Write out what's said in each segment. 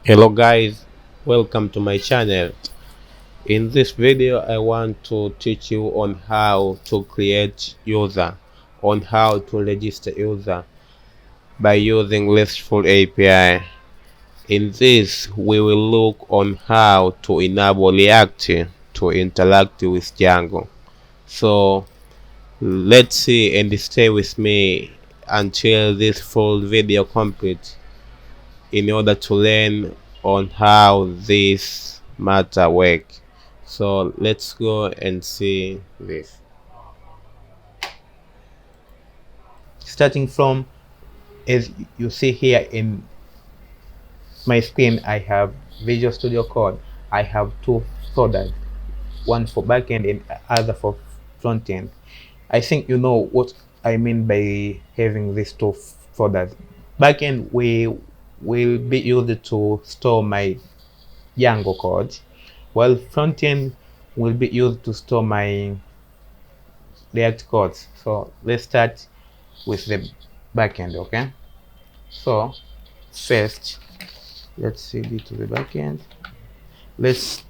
Hello guys, welcome to my channel. In this video I want to teach you on how to create user, on how to register user by using Restful API. In this we will look on how to enable React to interact with Django. So let's see and stay with me until this full video complete in order to learn on how this matter work. So let's go and see this. Starting from, as you see here in my screen, I have Visual Studio Code. I have two folders, one for backend and other for frontend. I think you know what I mean by having these two folders. Backend we will be used to store my Django code, while frontend will be used to store my React codes. So let's start with the backend, okay? So first, let's cd to the backend. Let's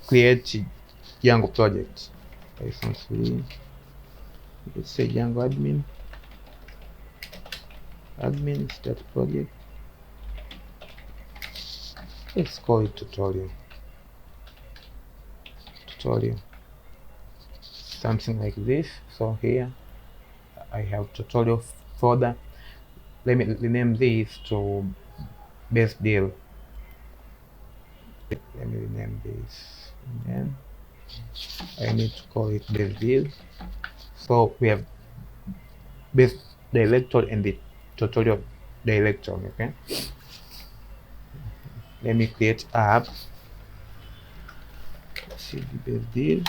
create Django project. Python 3. Let's say Django admin start project. Let's call it tutorial, something like this. So here I have tutorial folder. Let me rename this to base deal. Let me rename this, and I need to call it base deal. So we have base directory and the tutorial directory. Okay, let me create app cd base deal,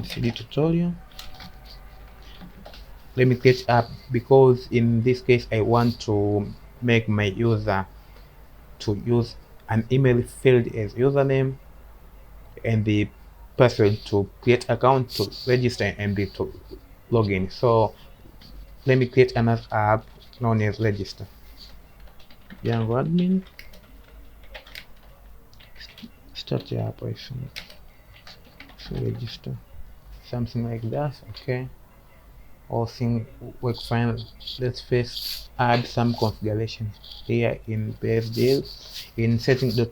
cd tutorial. Let me create app because in this case I want to make my user to use an email field as username and the password to create account, to register, and to login. So let me create another app known as register. Django admin, start the app, I think. So register, something like that. Okay, all things work fine. Let's first add some configuration here in base deal. In setting.py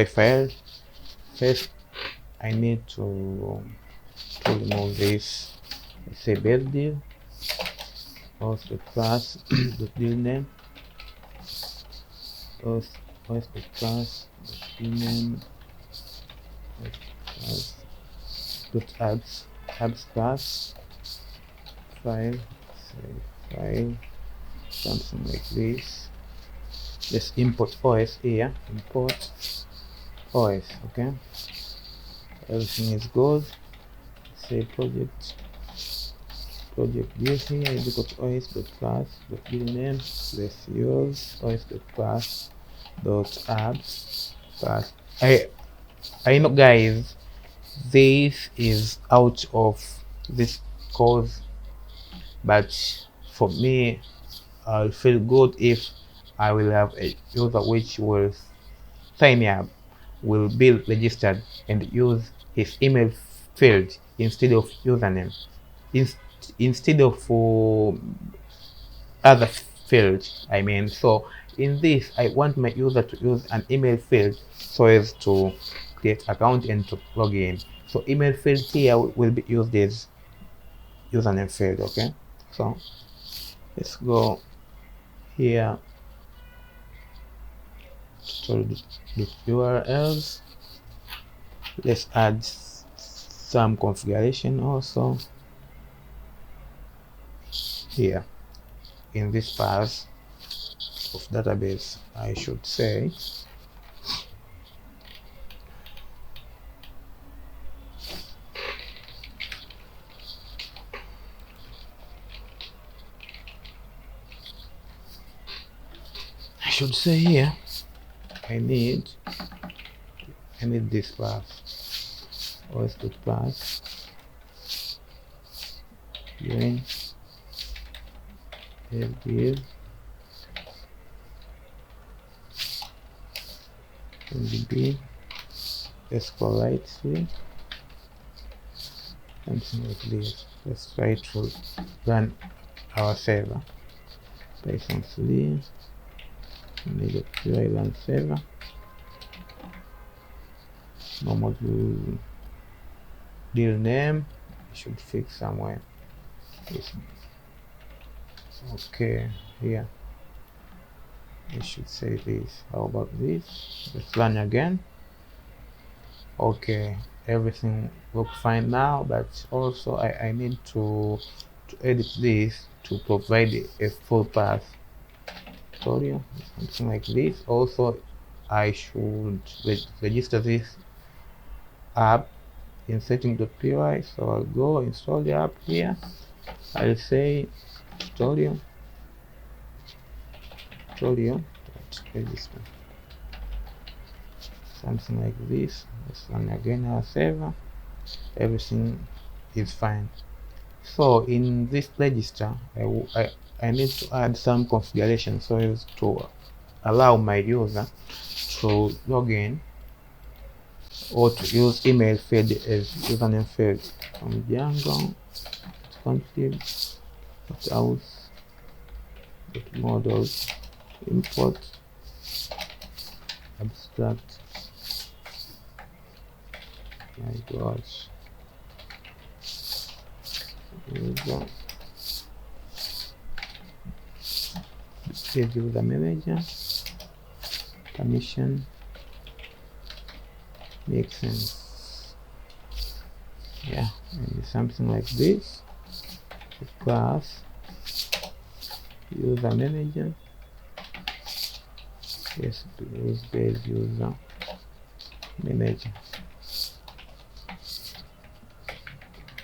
file, first I need to remove this. Let's say base deal, also class the deal name, also the class the deal name, class dot abs class file, say file, something like this. Let's import OS here, import OS. Okay, everything is good. Say project view here is equal to os dot class dot build name. Let's use os dot class dot abs class. I know guys, this is out of this course, but for me I'll feel good if I will have a user which will sign up, will be registered and use his email field instead of username, instead of other field. I mean, so in this I want my user to use an email field so as to create account and to log in. So email field here will be used as username field. Okay, so let's go here to the URLs. Let's add some configuration also here in this path of database. I should say here I need this path, os.path join give MDB, SQLite, something like this. Let's try to run our server. Python 3, negative run server. Normal deal name, I should fix somewhere. Okay, here I should say this. How about this? Let's run again. Okay, everything looks fine now, but also I need to edit this to provide a full path tutorial, something like this. Also, I should register this app in setting.py. So I'll go install the app here. I'll say tutorial register, something like this. Let's run again our server. Everything is fine. So in this register, I need to add some configuration so as to allow my user to log in or to use email field as username field. From Django, config, house, models, import, abstract. My gosh. User. Save user manager. Permission. Makes sense. Yeah, and something like this. Class user manager. Yes, base user manager.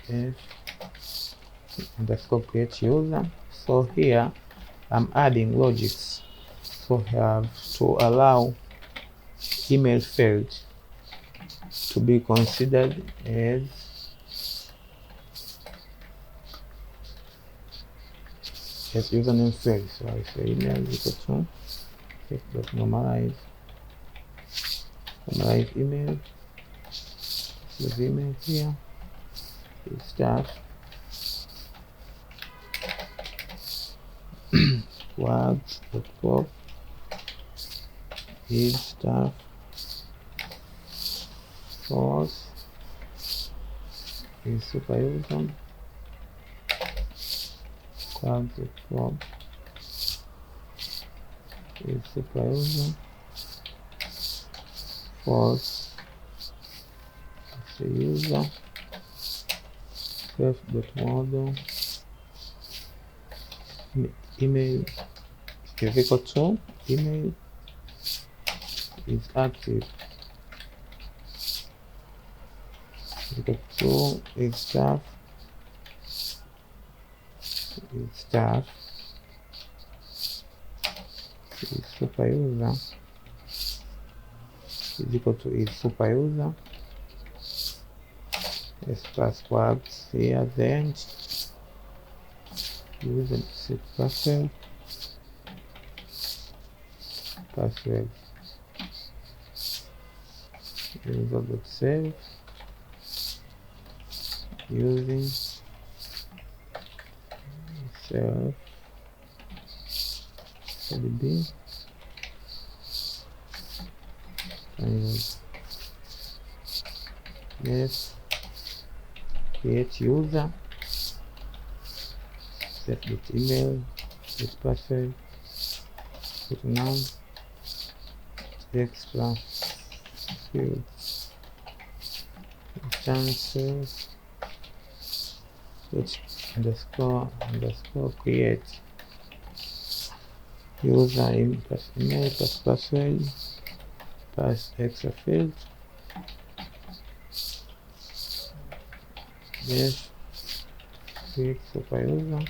F underscore create user. So here I'm adding logics. So I have to allow email field to be considered as username field. So I say email equal to normalize email. Use email here. Staff wags.pop is staff force is superuser wags.pop is superuser force is the user self.model email is equal to email is active equal to is staff is superuser is equal to is superuser as passwords here, then use and set password user.save using self cdb and yes, create user, set the email, set password, put none, extra fields, instances, switch underscore create user plus email plus password plus extra field. Yes, create superuser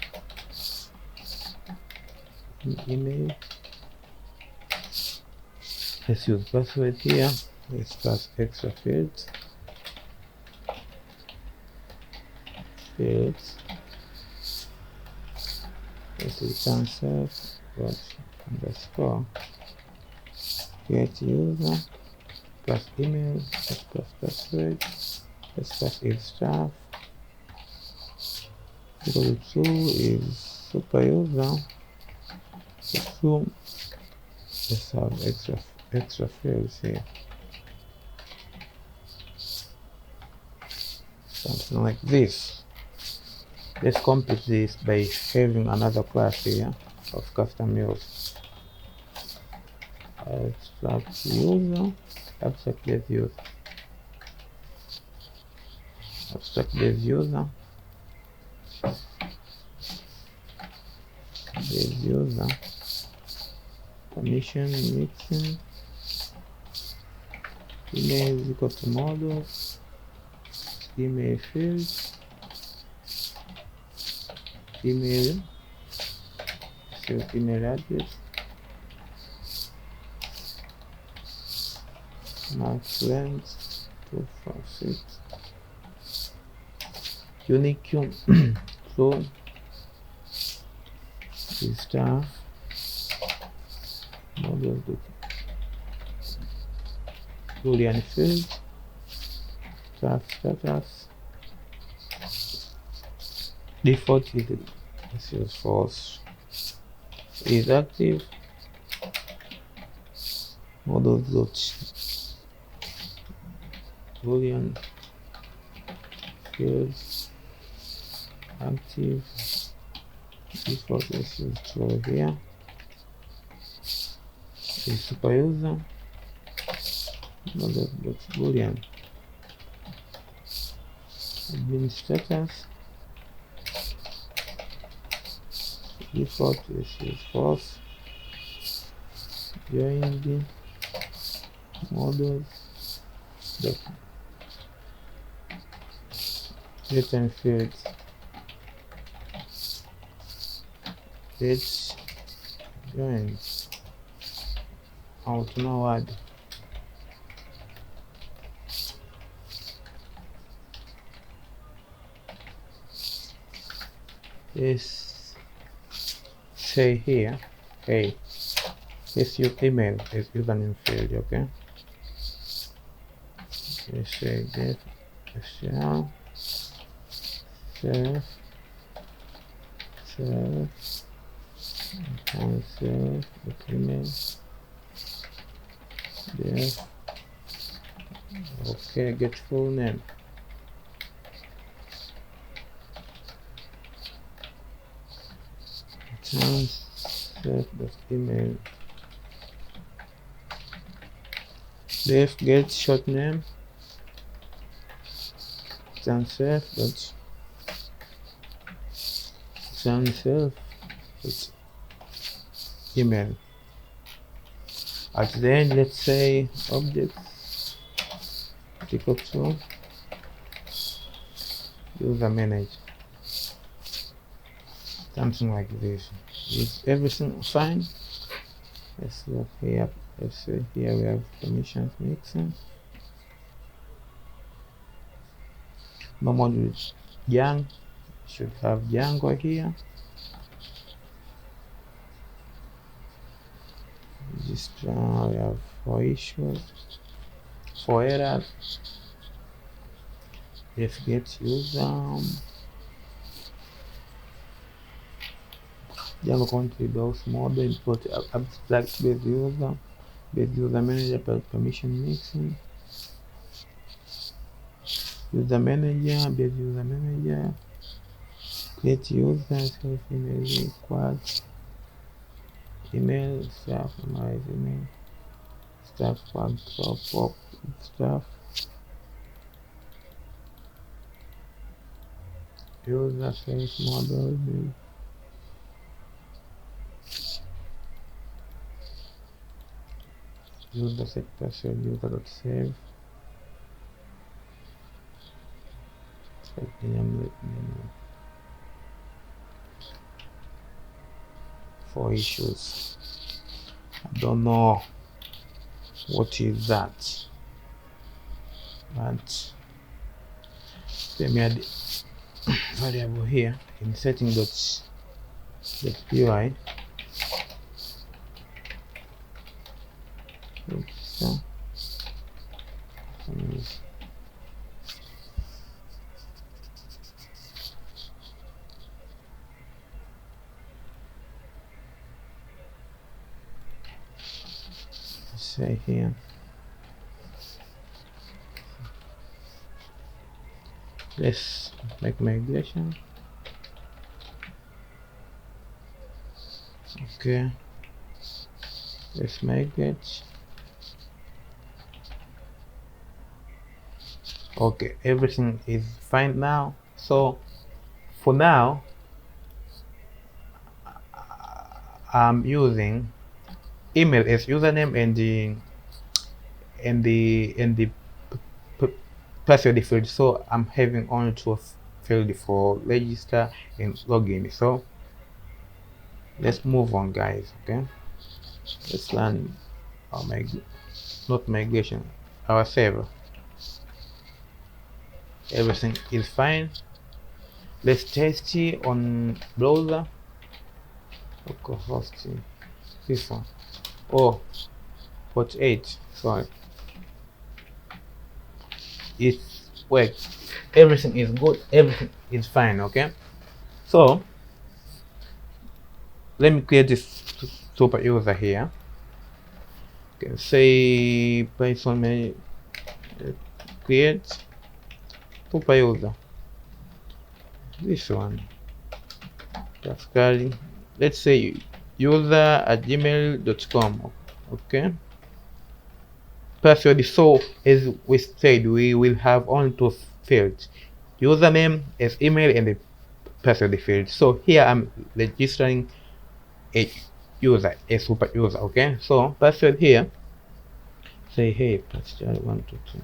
email. Let's use password here. Let's plus extra fields. Let's return self dot underscore create user class email, S class password, S class is staff, equal to is super user, so let's have extra fields here, something like this. Let's complete this by having another class here of custom use. Abstract user, abstract base user, abstract base user, base user, permission mixing, email is equal to models, email field, email, so email address, max length 256, unique so is staff model boolean field, staff status, default is false, is active, model dot boolean field active, default is true here, is super user, model dot boolean admin status, default is false, joined models dot return fields let's join out now add let's say here, hey, let's use email as username field, okay? Let's say that shall self and self the email def, okay, get full name, self dot email def get short name, self dot self dot email. At the end, let's say objects equal to user manager, something like this. Is everything fine? Let's look here. Let's see here we have permissions mixing. Normal with Django should have Django here. Just we have 4 issues, 4 errors. Let's get user Django contributes model import abstract base user manager permission mixing, user manager base user manager, create user self email required, email staff summarize email staff control pop staff user self model user set password user dot save for issues. I don't know what is that, but let me add variable here in setting dot py. So say here let's make migration. Okay, let's migrate. Okay, everything is fine now. So for now I'm using email as username and the password field. So I'm having only two field for register and login. So let's move on, guys. Okay, let's run our not migration, our server. Everything is fine. Let's test it on browser. Localhost, this one. Oh, port 8. Sorry. It works. Everything is good. Everything is fine. Okay. So let me create this super user here. Okay, say Python may create super user. This one. Pascal. Let's say user@gmail.com. Okay. Password. So as we said, we will have only two fields: username as email and the password field. So here I'm registering a user, a super user. Okay. So password here. Say hey, Pascal 123.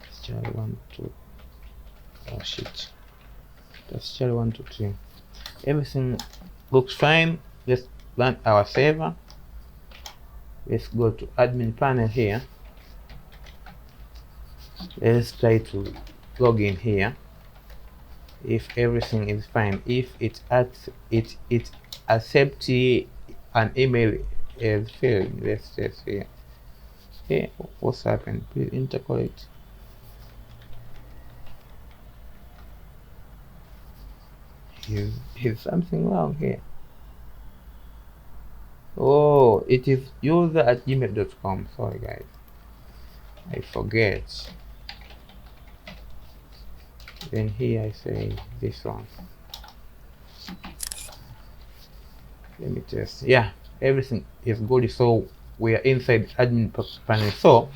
Pascal 123. Oh shit. Pascal 123. Everything looks fine. Let's run our server. Let's go to admin panel here. Let's try to log in here. If everything is fine, if it accepts an email as failed, let's just see. Hey, what's happened? Please interpolate. Here's something wrong here. Oh, it is user@gmail.com. Sorry guys, I forget. Then here I say this one. Let me test. Yeah, everything is good. So we are inside admin panel. So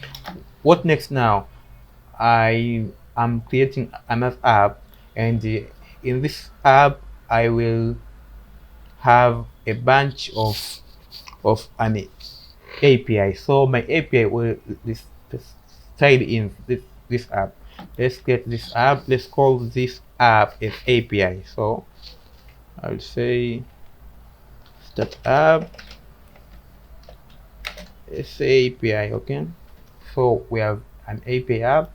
what next now? I am creating another app, and in this app I will have a bunch of an API. So my API will reside in this app. Let's get this app. Let's call this app as API. So I'll say start app. Let's say API. Okay. So we have an API app.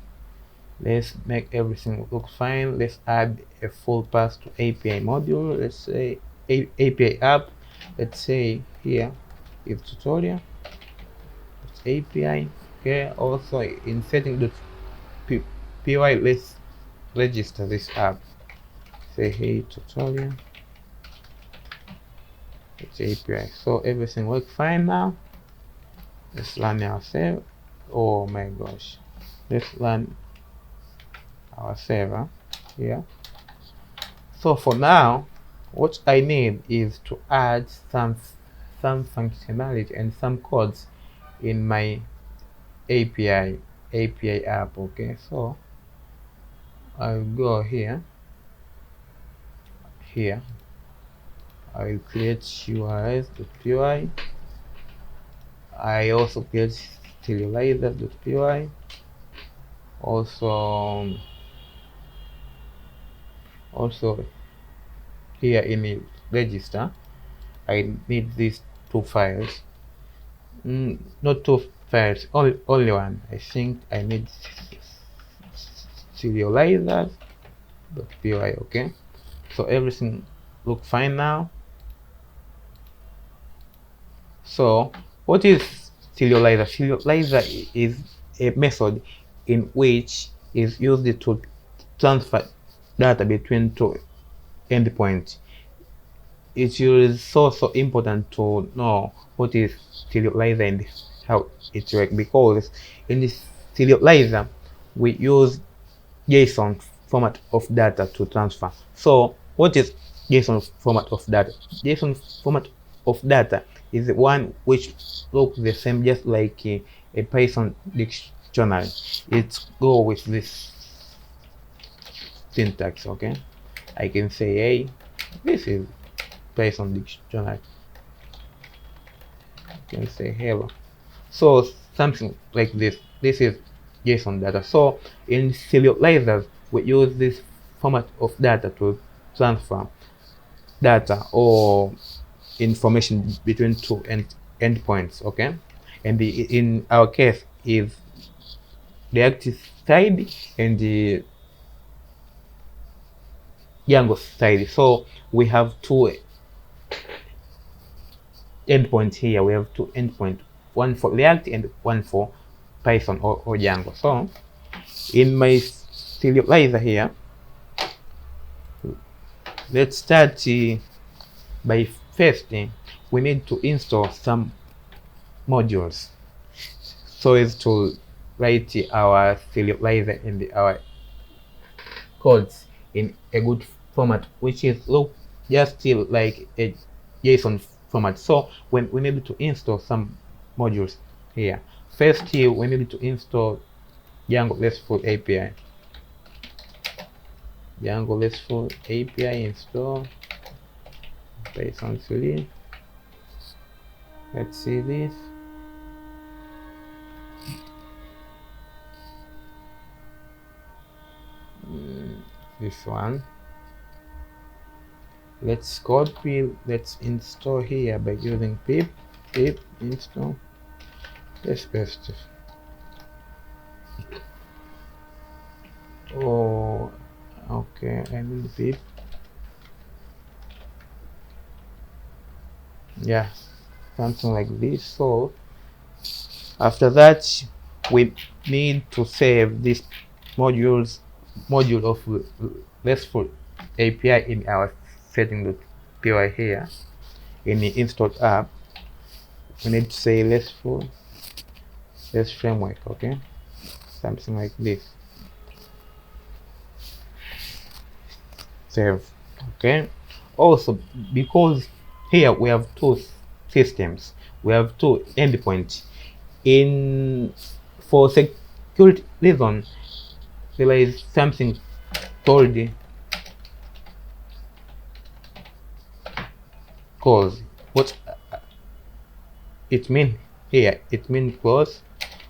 Let's make everything look fine. Let's add a full path to API module. Let's say API app. Let's say here is tutorial. It's API. Okay. Also in setting the py, let's register this app. Say hey tutorial. It's API. So everything works fine now. Let's run our server. Oh my gosh. Let's run our server here. So for now, what I need is to add some functionality and some codes in my API app. Okay, so I'll go here. I'll create urls.py. I also create serializer.py. Also here in the register I need these two files. Not two files, only one. I think I need serializer.py. okay, so everything look fine now. So what is serializer? Serializer is a method in which is used to transfer data between two endpoints. it is so important to know what is serializer and how it works, because in this serializer we use JSON format of data to transfer. So what is JSON format of data? JSON format of data is the one which looks the same, just like a Python dictionary. It go with this syntax. Okay, I can say, hey, this is Python dictionary. I can say hello. So something like this. This is JSON data. So in serializers, we use this format of data to transfer data or information between two endpoints. Okay, and in our case is the active side and the Django side. So we have two endpoints here. We have two endpoints, one for React and one for Python or Django. So in my serializer here, let's start by first we need to install some modules so as to write our serializer and our codes in a good format, which is look just still like a JSON format. So when we need to install some modules here, first here we need to install Django Restful API. Django Restful API install Python 3. Let's see this. This one. Let's copy. Let's install here by using pip install. Let's paste it. Oh, okay. I need pip. Yeah, something like this. So after that, we need to save this module of Restful API in our setting.py here. In the installed app, we need to say Restful REST framework. Okay, something like this. Save. Okay. Also, because here we have two systems, we have two endpoints. For security reason, there is something called cause. What it means here? It means cause,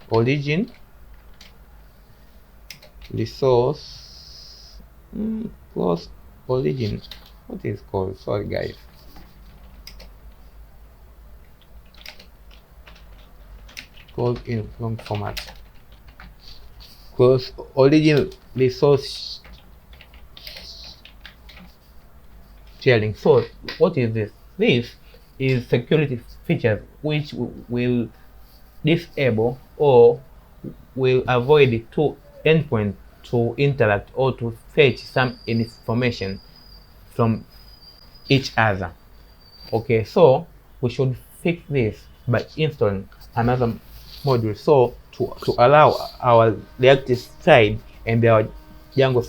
origin, resource, cause, origin. What is called? Sorry guys. Called in wrong format. Cause, origin, resource sharing. So what is this? This is security features which will disable or will avoid two endpoints to interact or to fetch some information from each other. Okay, so we should fix this by installing another module. So to allow our React side and our Django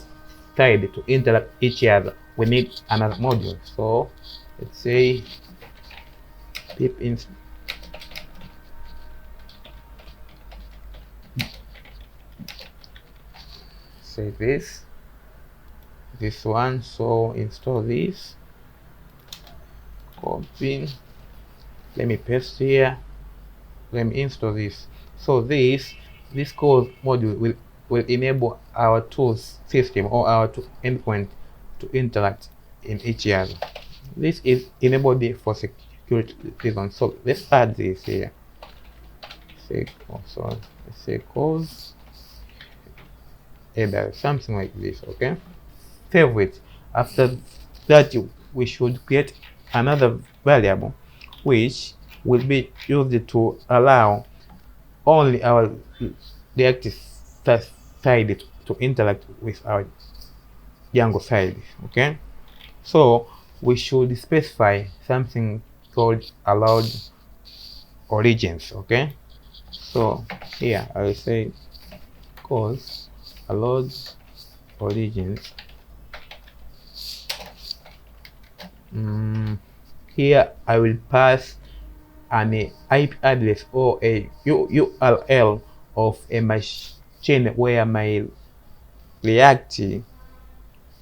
side to interact each other, we need another module. So let's say pip install. Say this one. So install this, copy, let me paste here, let me install this. So this code module will enable our tools system or our endpoint to interact in each other. This is enabled for security reasons. So let's add this here. Say also, let's say cause either something like this. Okay, save it. After that, we should create another variable which will be used to allow only our React side to interact with our Django side. Okay, so we should specify something called allowed origins. Okay, so here I will say cause allowed origins. Here I will pass an IP address or a URL of a machine where my React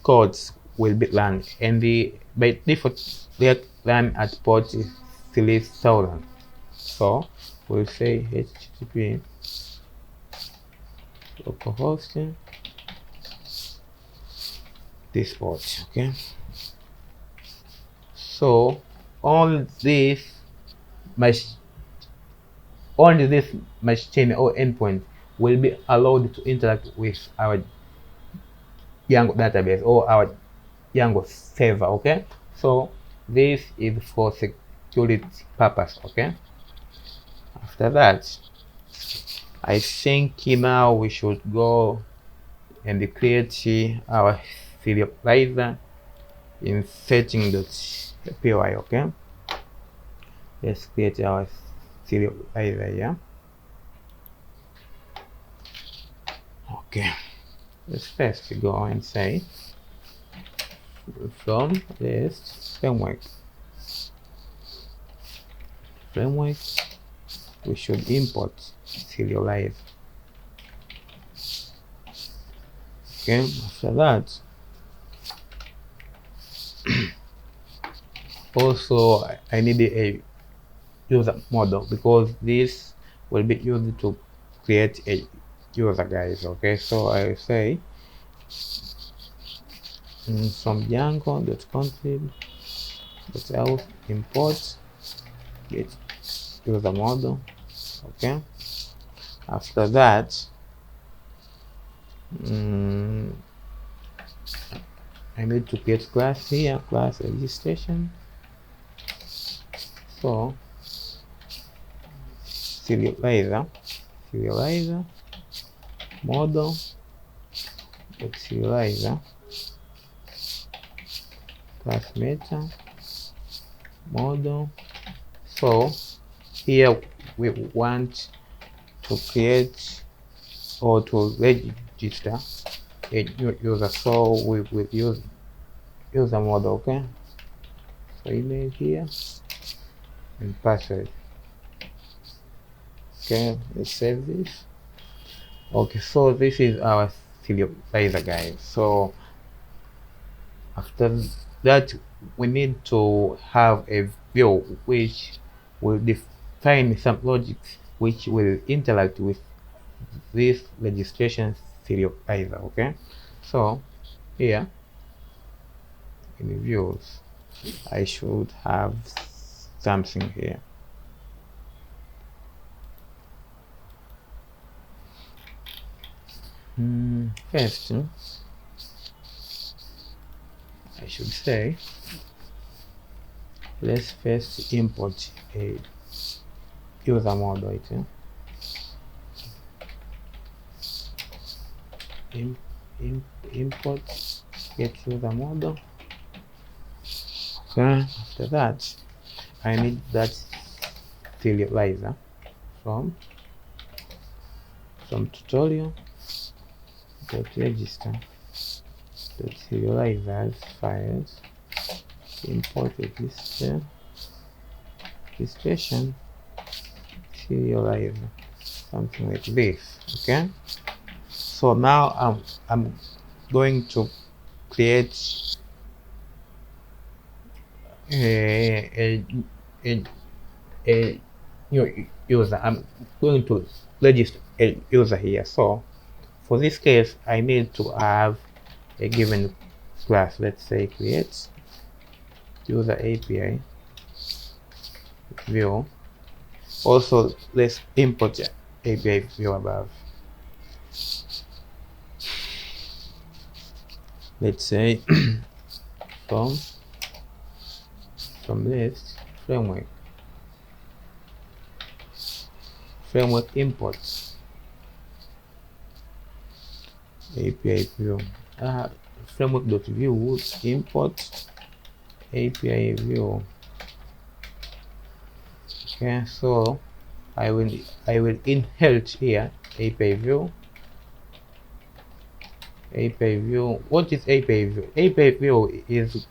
codes will be run, and by default React run at port 3000. So we'll say HTTP localhost this port. Okay, so all this only this machine or endpoint will be allowed to interact with our Django database or our Django server. Okay, so this is for security purpose. Okay, after that I think now we should go and create our serializer in setting.py. Okay, let's create our serializer here. Okay, let's first go and say from this framework we should import serialize. Okay, after that also I need a user model because this will be used to create a user, guys. Okay, so I say from Django.config.else import get user model. Okay, after that I need to create class here, class registration. So serializer model serializer class meta model. So here we want to create or to register a new user, so we will use user model. Okay, so email here and password. Okay, let's save this. Okay, so this is our serializer, guys. So after that we need to have a view which will define some logics which will interact with this registration serializer. Okay, so here in views I should have something here. First I should say let's first import a user model. Import get user model. Okay, after that I need that serializer from tutorial register serializers files import registration serializer, something like this. Okay, so now I'm going to create a new user. I'm going to register a user here. So for this case I need to have a given class. Let's say create user API view. Also let's import the API view above. Let's say from list framework imports API view framework.view import API view. Okay, so I will inherit here API view. API view. What is API view? API view is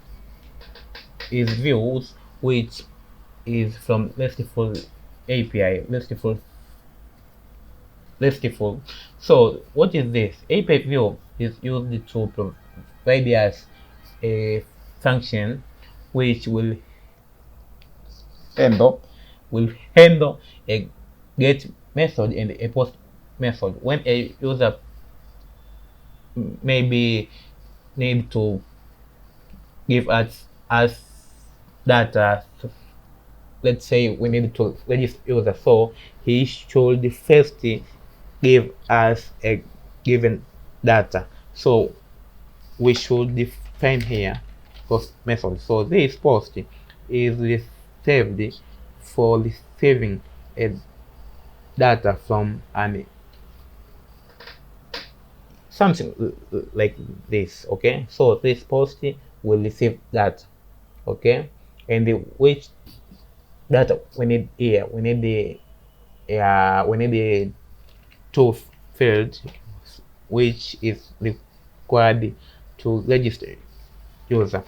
views which is from Restful API. Restful. So what is this? API view is used to provide us a function which will handle a get method and a post method. When a user maybe need to give us data, let's say we need to register user, so he should first give us a given data. So we should define here post method. So this post is reserved for receiving a data from an something like this. Okay, so this post will receive that. Okay, and which data we need here? We need the two field which is required to register user.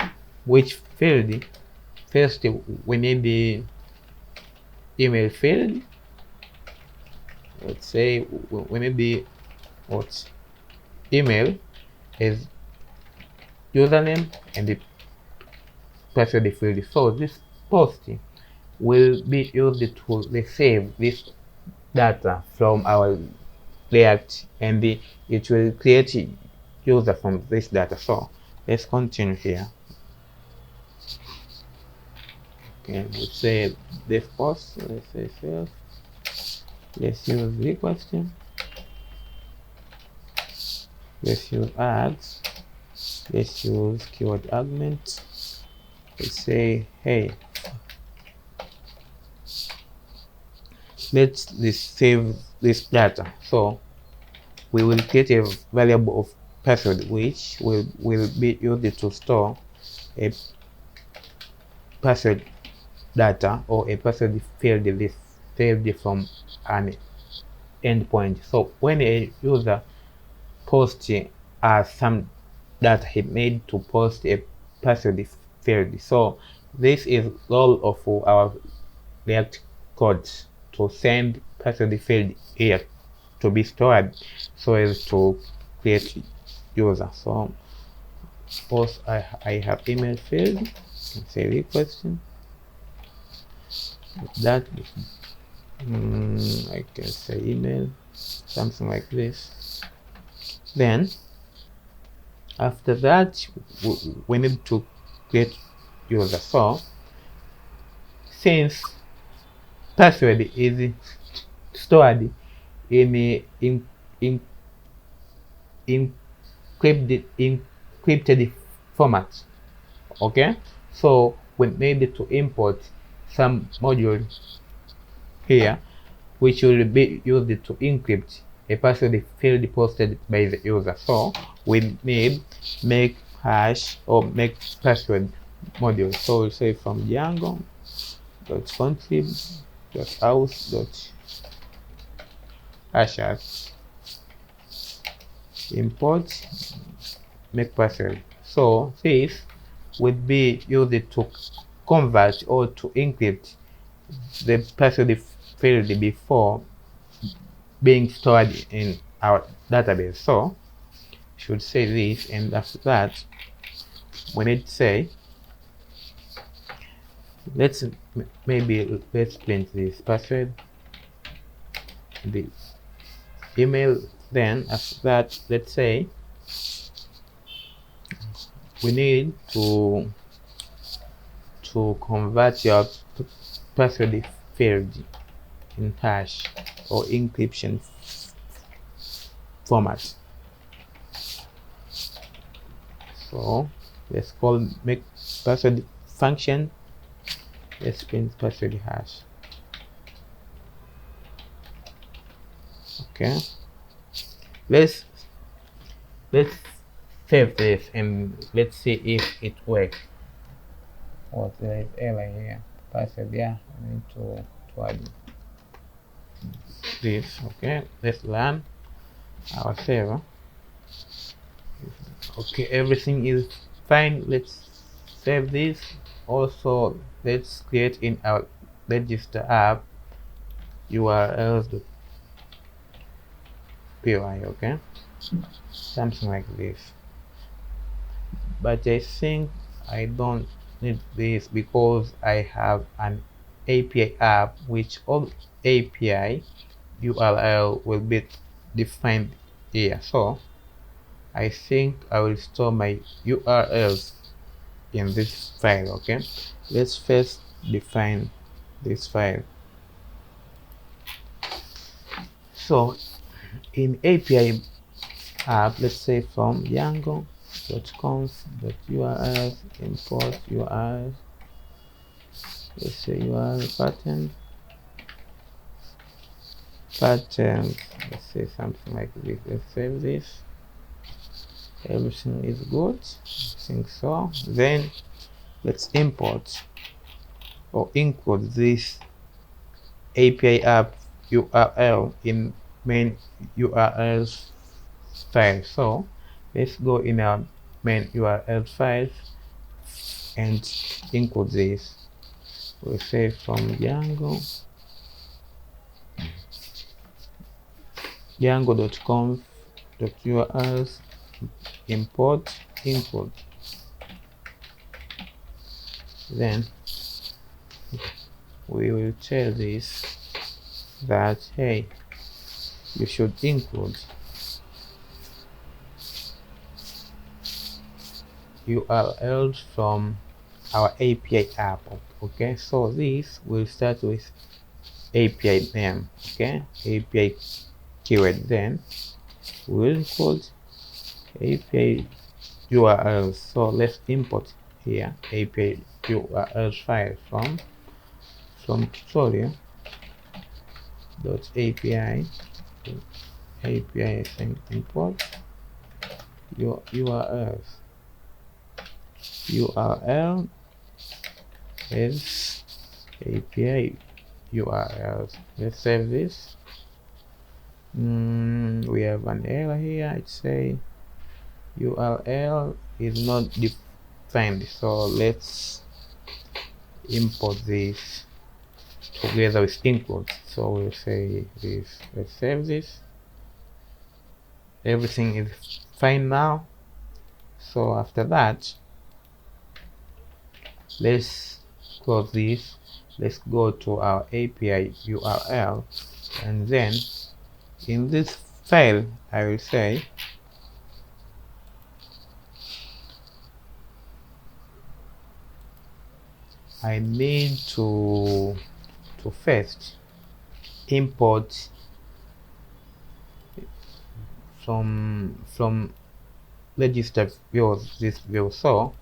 Which field? First we need the email field. Let's say we need the email is username and the password field. So this post will be used to receive this data from our React, and it will create user from this data. So let's continue here. Okay, let's say this post, let's say self. Let's use the question. Let's use ads. Let's use keyword argument. Let's say hey. Let's save this data. So we will create a variable of password which will be used to store a password data or a password field saved from an endpoint. So when a user posts some data, he made to post a password field. So this is all of our React code to send password field here to be stored so as to create user. So suppose I have email field, say request that I can say email, something like this. Then after that we need to create user. So since password is stored in encrypted format, okay, so we need to import some module here which will be used to encrypt a password field posted by the user. So we need make hash or make password module. So we'll say from Django .contrib.aus.hashers import make password. So this would be used to convert or to encrypt the password field before being stored in our database. So should say this, and after that we need to say let's print this password, the email. Then after that, let's say we need to convert your password field in hash or encryption format. So let's call make password function. Let's print password hash. Okay, let's save this and let's see if it works. What, there is error here. Password, yeah, I need to add this. Okay, let's run our server. Okay, everything is fine. Let's save this. Also, let's create in our register app urls.py. Okay, something like this. But I think I don't need this because I have an API app, which all API URL will be defined here. So I think I will store my URLs in this file. Okay, let's first define this file. So in API app, let's say from Django.conf.urls import URL. Let's say URL pattern. Let's say something like this. Let's save this. Everything is good. I think so. Then let's import or include this API app URL in main URLs file. So let's go in our main URL file and include this. We'll say from Django.conf.urls import include. Then we will tell this that hey, you should include URLs from our API app. Okay, so this will start with API name. Okay, API keyword. Then we'll include API URLs. So let's import here API URLs file from tutorial.api API import your URLs. URL is API URLs. Let's save this. We have an error here. It say URL is not defined. So let's import this together with include. So we'll say this. Let's save this. Everything is fine now. So after that, let's close this. Let's go to our API URL, and then in this file I will say I need to first import from register views this view. So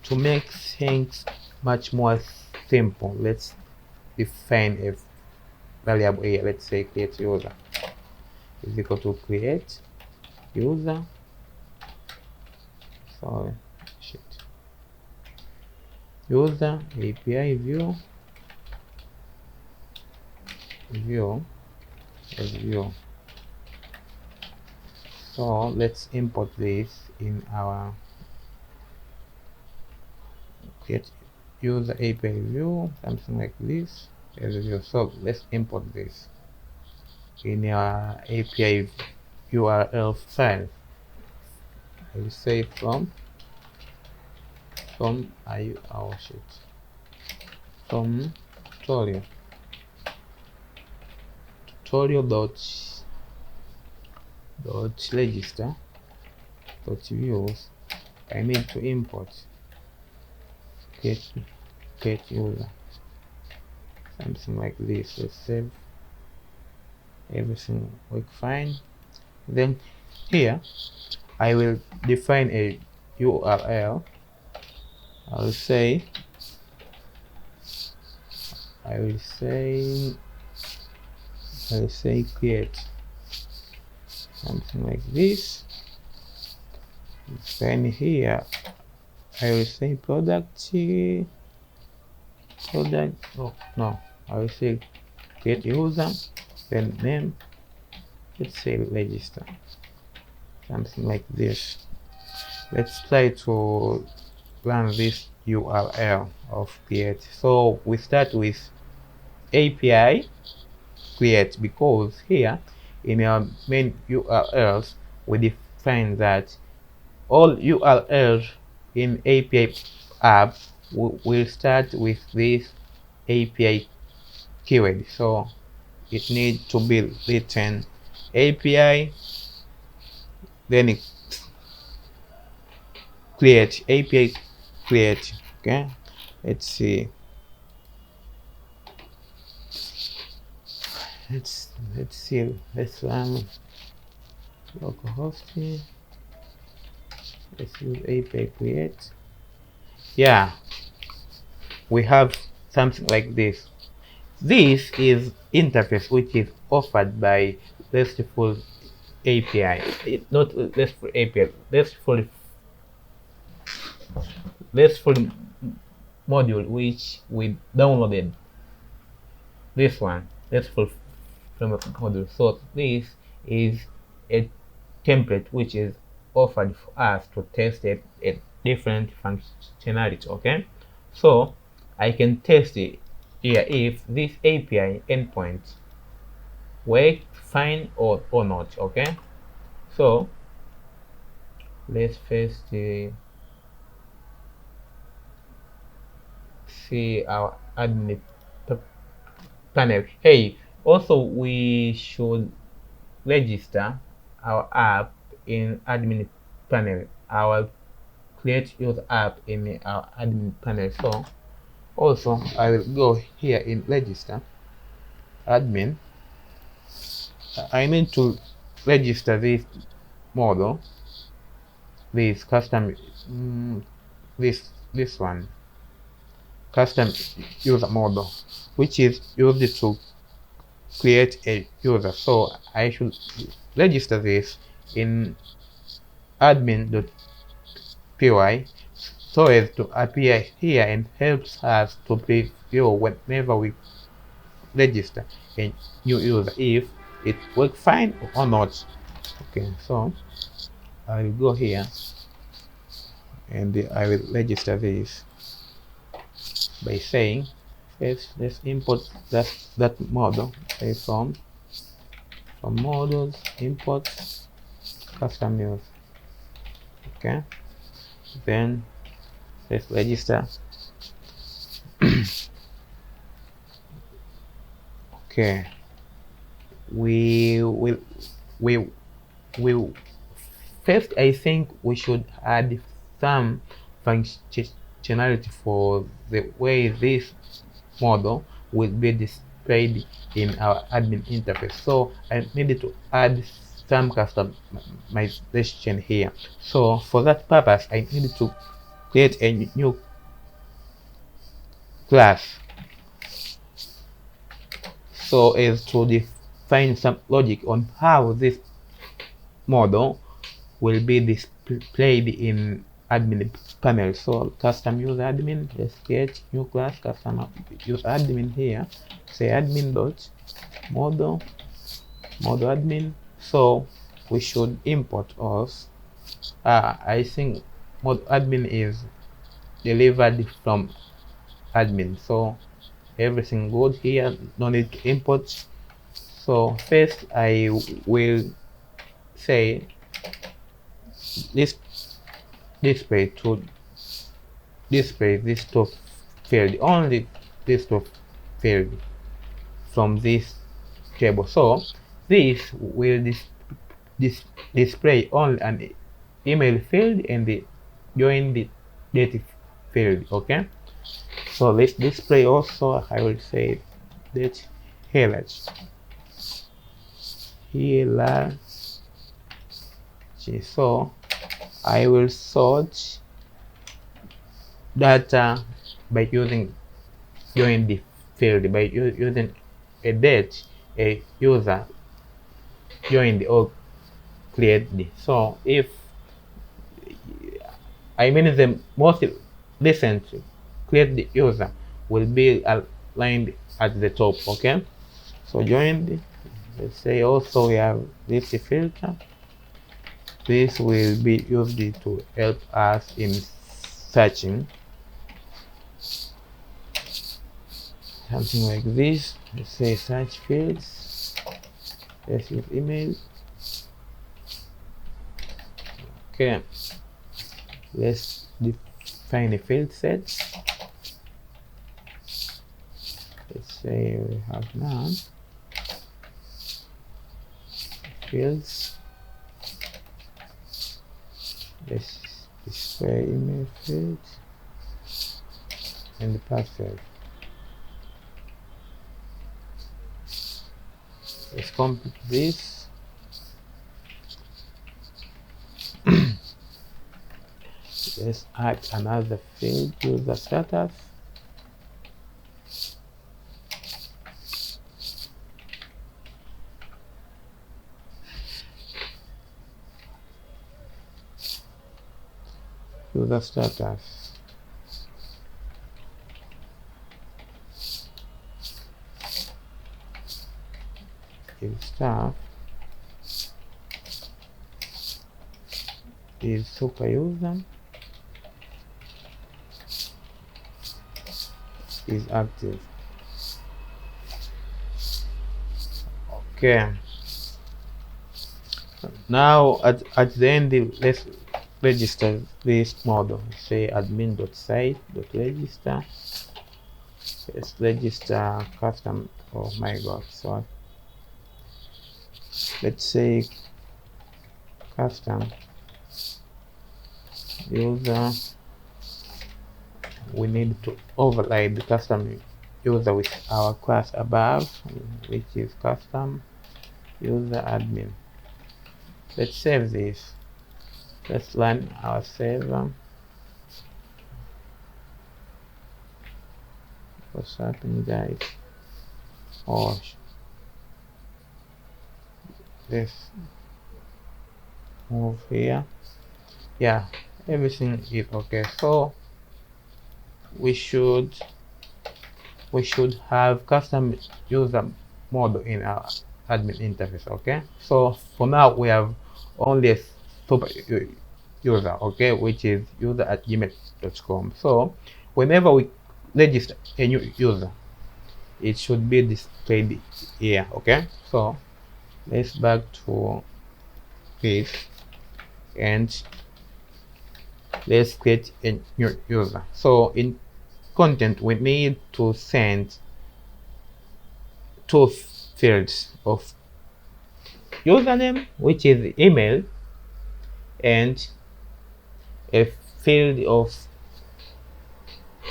to make things much more simple, let's define a variable here. Let's say create user is equal to create user. Sorry, shit. User API view as view. So let's import this in our create user API view, something like this as a view. So let's import this in our API URL file. I will say from tutorial dot register dot views. I need to import get user, something like this. Let's save. Everything work fine. Then here I will define a URL. I will say create, something like this. Then here I will say product product. Oh no, I will say create user, then name. Let's say register, something like this. Let's try to run this URL of create. So we start with API create, because here in our main URLs we define that all URLs in API app will start with this API keyword. So it needs to be written API, then it create API create. Okay, let's see. Let's see. Let's run localhost. Let's use API create. Yeah, we have something like this. This is interface which is offered by Restful API. Not Restful API, Restful module which we downloaded. This one, Restful framework module. So this is a template which is offered for us to test a different functionality. Okay, so I can test it here if this API endpoint work fine or not. Okay, so let's first see our admin panel. Hey, also we should register our app in admin panel. Our create user app in our admin panel. So also I will go here in register admin. I need to register this model, this custom, this one, custom user model, which is used to create a user. So I should register this in admin.py so as to appear here and helps us to preview whenever we register a new user if it works fine or not. Okay, so I will go here and I will register this by saying first let's import that model. Okay, from models import custom use. Okay, then let's register. Okay, we first I think we should add some functionality for the way this model will be displayed in our admin interface. So I needed to add some customization here. So for that purpose I needed to create a new class so as to define some logic on how this model will be displayed in admin panel. So custom user admin, let's create new class custom user admin here. Say admin dot model admin. So we should import us. I think model admin is delivered from admin, so everything good here, no need to import. So first I will say this display to display this top field, only this top field from this table. So this will display only an email field and the join the date field. Okay, so let's display also. I will say that hierarchy. So I will sort data by using join the field, by using a date a user join the or create the. So if I mean the most recent create the user, will be aligned at the top. Okay, so join. Let's say also we have this filter. This will be used to help us in searching. Something like this. Let's say search fields. Let's use email. Okay, let's define a field set. Let's say we have now fields. Let's display email field and the password. Let's complete this. Let's add another field, user status. User status. Is staff is super user is active. Okay, now at the end, let's register this model. Say admin.site.register. Let's register custom. Oh my god, sorry. Let's say custom user. We need to override the custom user with our class above, which is custom user admin. Let's save this. Let's run our server. What's happening, guys? Oh, let's move here. Yeah, everything is okay. So we should have custom user model in our admin interface. Okay, so for now we have only a super user, okay, which is user@gmail.com. so whenever we register a new user, it should be displayed here. Okay, so let's back to this and let's create a new user. So in content, we need to send two fields of username, which is email, and a field of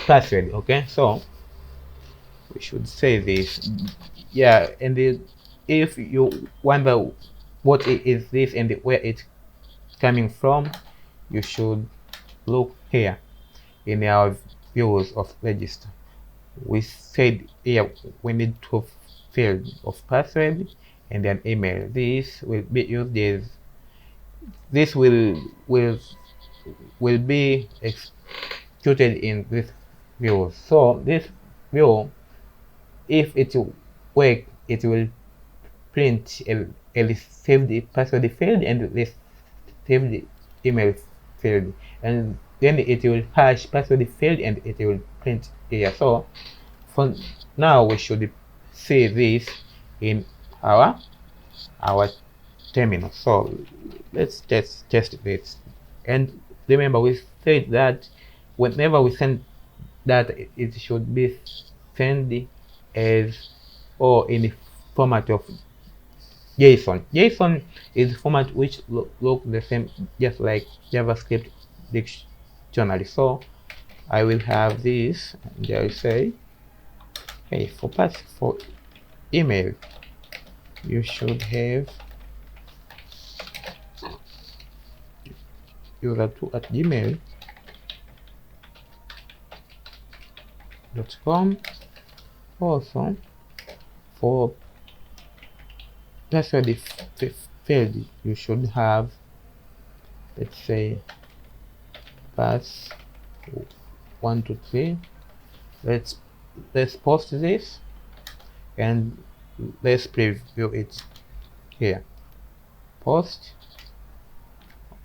password. Okay, so we should say this. Yeah, and if you wonder what is this and where it's coming from, you should look here in our views of register. We said here we need two fields of password and an email. This will be used as this will be executed in this view. So this view, if it work, it will print a received password field and received email field, and then it will hash password field and it will print here. So for now we should see this in our terminal. So let's test this. And remember, we said that whenever we send data, it should be sent as or in the format of JSON. JSON is a format which look the same, just like JavaScript dictionary. So I will have this, and I will say, hey, for email, you should have user2@gmail.com. Also for password field, you should have, let's say, pass 123. Let's let's post this and let's preview it here. Post.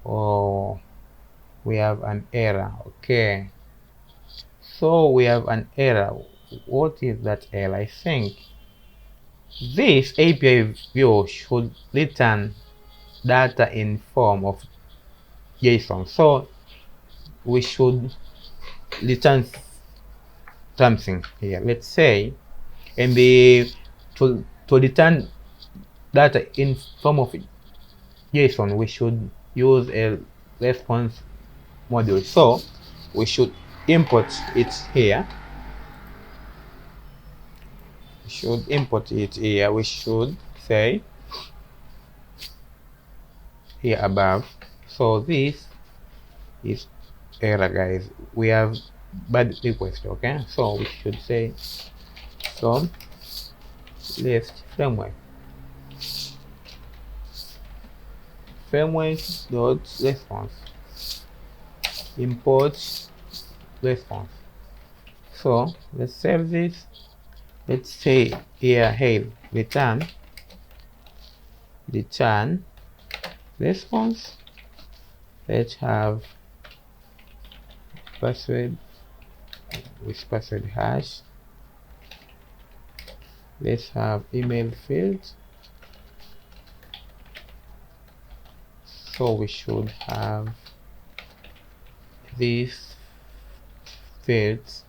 Oh, we have an error. Okay, so we have an error. What is that error? I think this API view should return data in form of JSON, so we should return something here. Let's say, and to return data in form of JSON, we should use a response module. So we should import it here. We should import it here. We should say here above. So this is error, guys. We have bad request. Okay, so we should say from left framework dot response import response. So let's save this. Let's say here, hey, return response. Let's have password with password hash. Let's have email field. So we should have these fields.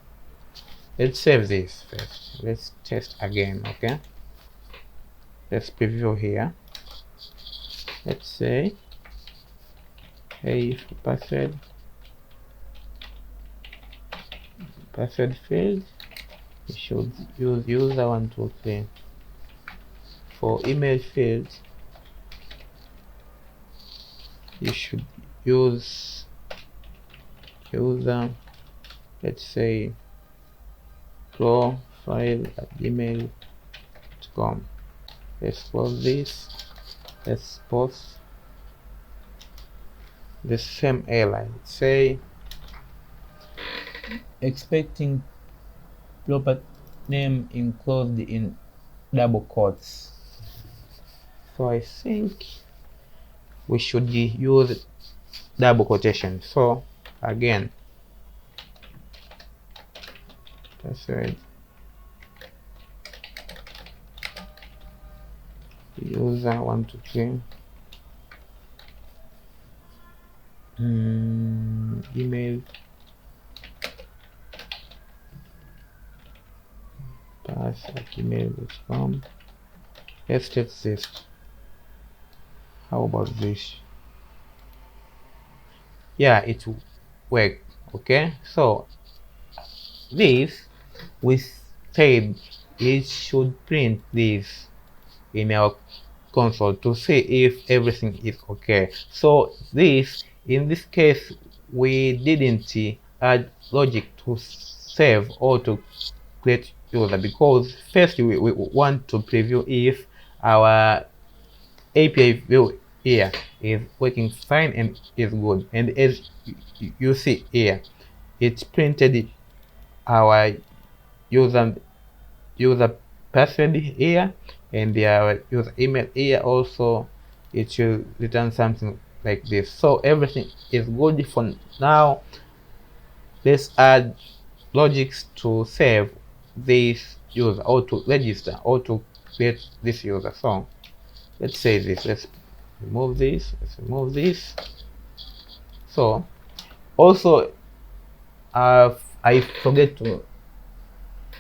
Let's save this first. Let's test again. Okay, let's preview here. Let's say, hey, password field, we should use user123. For email field, you should use user, let's say, profile@gmail.com. Let's close this. Let's post the same airline. Say, expecting proper name enclosed in double quotes. So I think we should use double quotation. So again, password user123 email pass@gmail.com. Let's test this. How about this? Yeah, it worked. Okay, so this, we said it should print this in our console to see if everything is okay. So this, in this case, we didn't add logic to save or to create user, because first we want to preview if our API view here is working fine and is good. And as you see here, it's printed our user password here and our user email here. Also, it should return something like this. So everything is good for now. Let's add logics to save this user, or to register, or to create this user. So let's say this. Let's remove this. So also, I forget to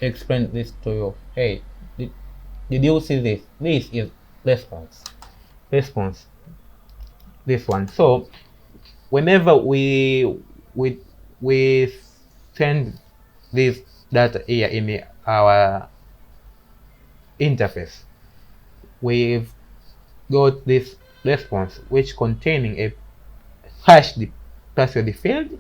explain this to you. Hey, did you see this? This is response. This one. So whenever we send this data here in our interface, we've got this response which containing a hashed password field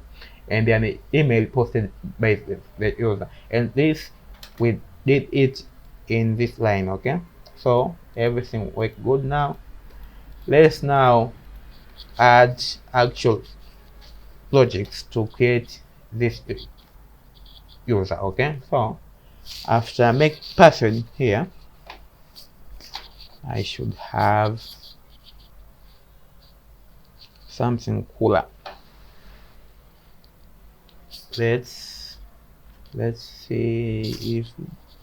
and then an email posted by the user, and this we did it in this line. Okay, so everything worked good. Now let's now add actual logics to create this user. Okay, so After make password here, I should have something cooler. Let's see if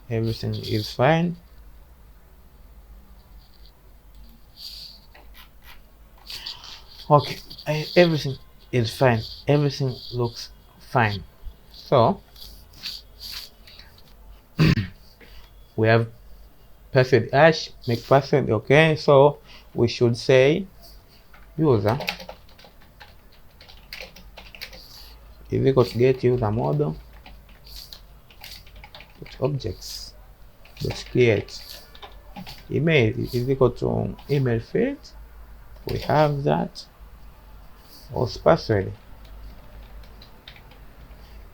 everything is fine. Okay, everything is fine. Everything looks fine. So we have password hash, make password. Okay, so we should say user is equal to get user model objects dot create email is equal to email field. We have that. Also password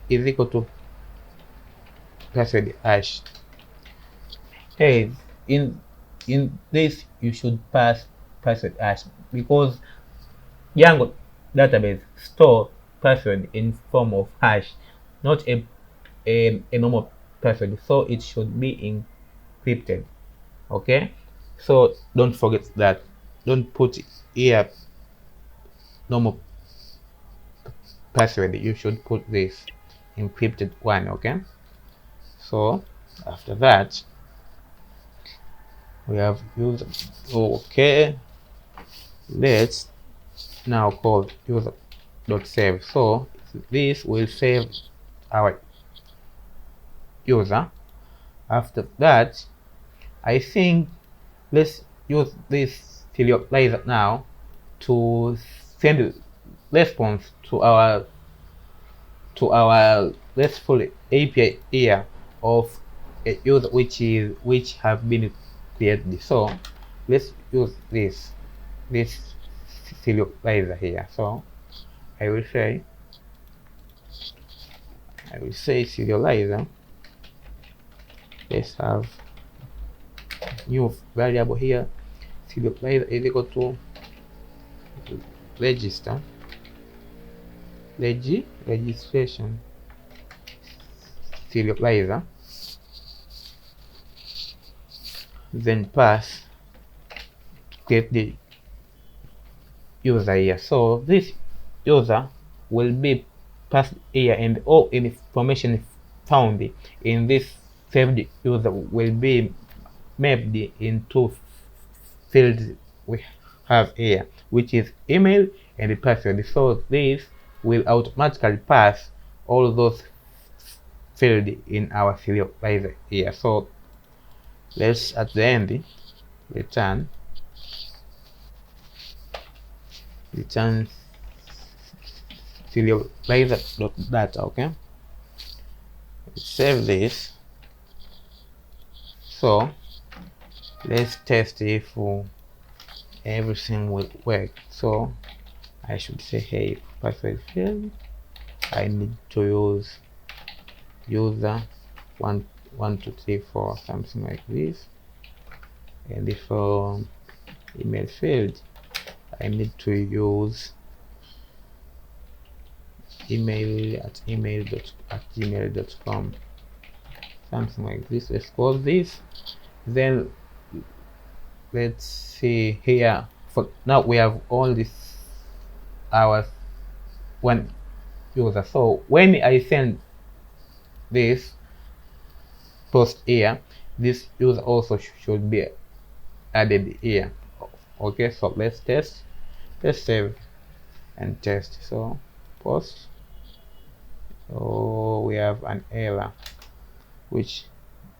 is equal to password hash. Hey, in this you should pass password hash because Django database store password in form of hash, not a normal password, so it should be encrypted. Okay, so don't forget that. Don't put here normal password. You should put this encrypted one. Okay, so after that we have user. Okay, let's now call user.save. So this will save our user. After that, I think let's use this serializer now to send response to our RESTful API here of a user which have been created. So let's use this serializer here. So I will say serializer. Let's have new variable here. Serializer is equal to register registration serializer, then pass get the user here. So this user will be passed here, and all information found in this saved user will be mapped into fields we have here, which is email and password. So this will automatically pass all those fields in our serializer here. So let's at the end return serializer.data. Okay, save this. So let's test if everything will work. So I should say, hey, password field, I need to use user 1 2 3 4, something like this. And for email field, I need to use email at gmail.com, something like this. Let's call this. Then let's see here. For now we have all this our one user. So when I send this post here, this user also should be added here. Okay, so let's test. Let's save and test. So post. Oh, we have an error. Which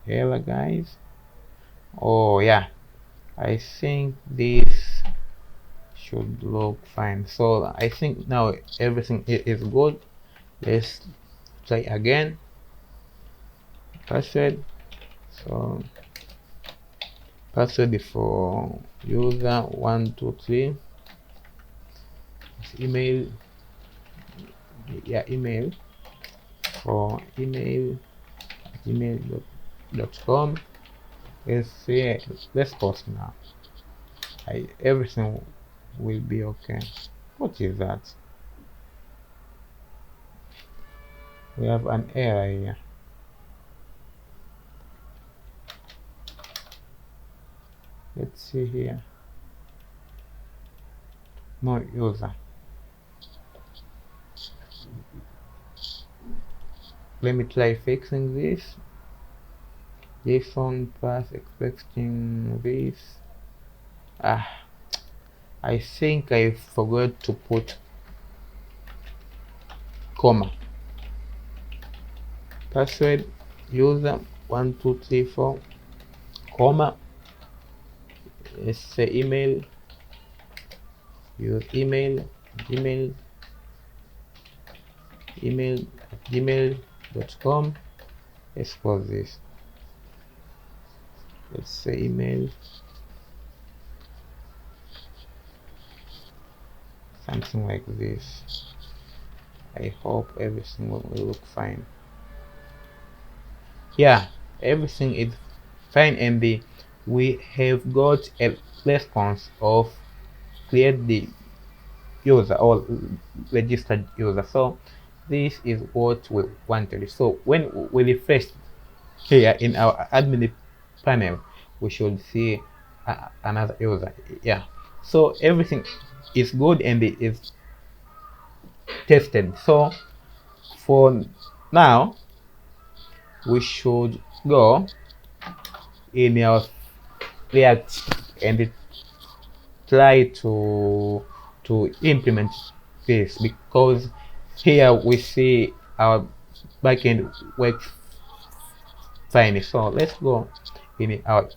error, guys? Oh yeah, I think this should look fine. So I think now everything is good. Let's try again. Password. So password for user 1 2 3. Email. Yeah, email. For email at gmail.com. Let's see. Let's post now. Everything will be okay. What is that? We have an error here. Let's see here, more user. Let me try fixing this. JSON path expecting this. I think I forgot to put comma. Password user 1234 comma. Let's say email. Use email at gmail.com. Let's close this. Let's say email, something like this. I hope everything will look fine. Yeah, everything is fine, and we have got a response of create the user or registered user. So this is what we wanted. So when we refresh here in our admin panel, we should see another user. Yeah, so everything is good and it is tested. So for now we should go in our React and try to implement this, because here we see our backend works fine. So let's go in our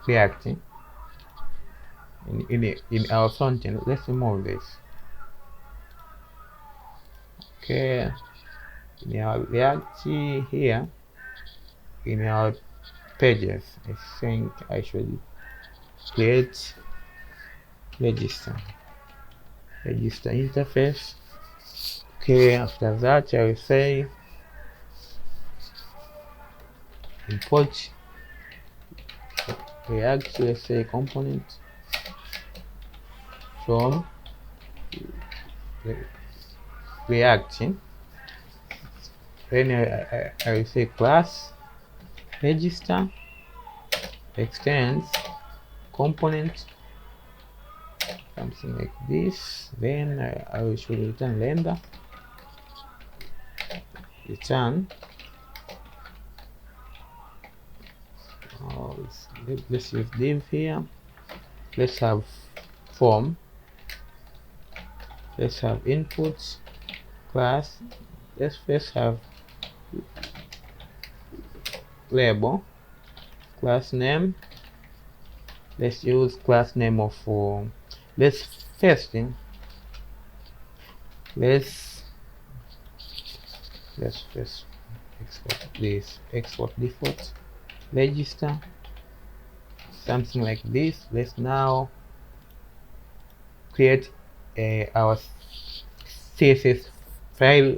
React, in our frontend. Let's remove this. Okay, in our React here, in our pages, I think I should create register interface. Okay, after that I will say import React, let's say component from React. Then I will say class register extends component, something like this. Then I should return render, return. Let's use div here. Let's have form. Let's have input class. Let's first have label, class name. Let's use class name of let's first export this, export default register, something like this. Let's now create our CSS file.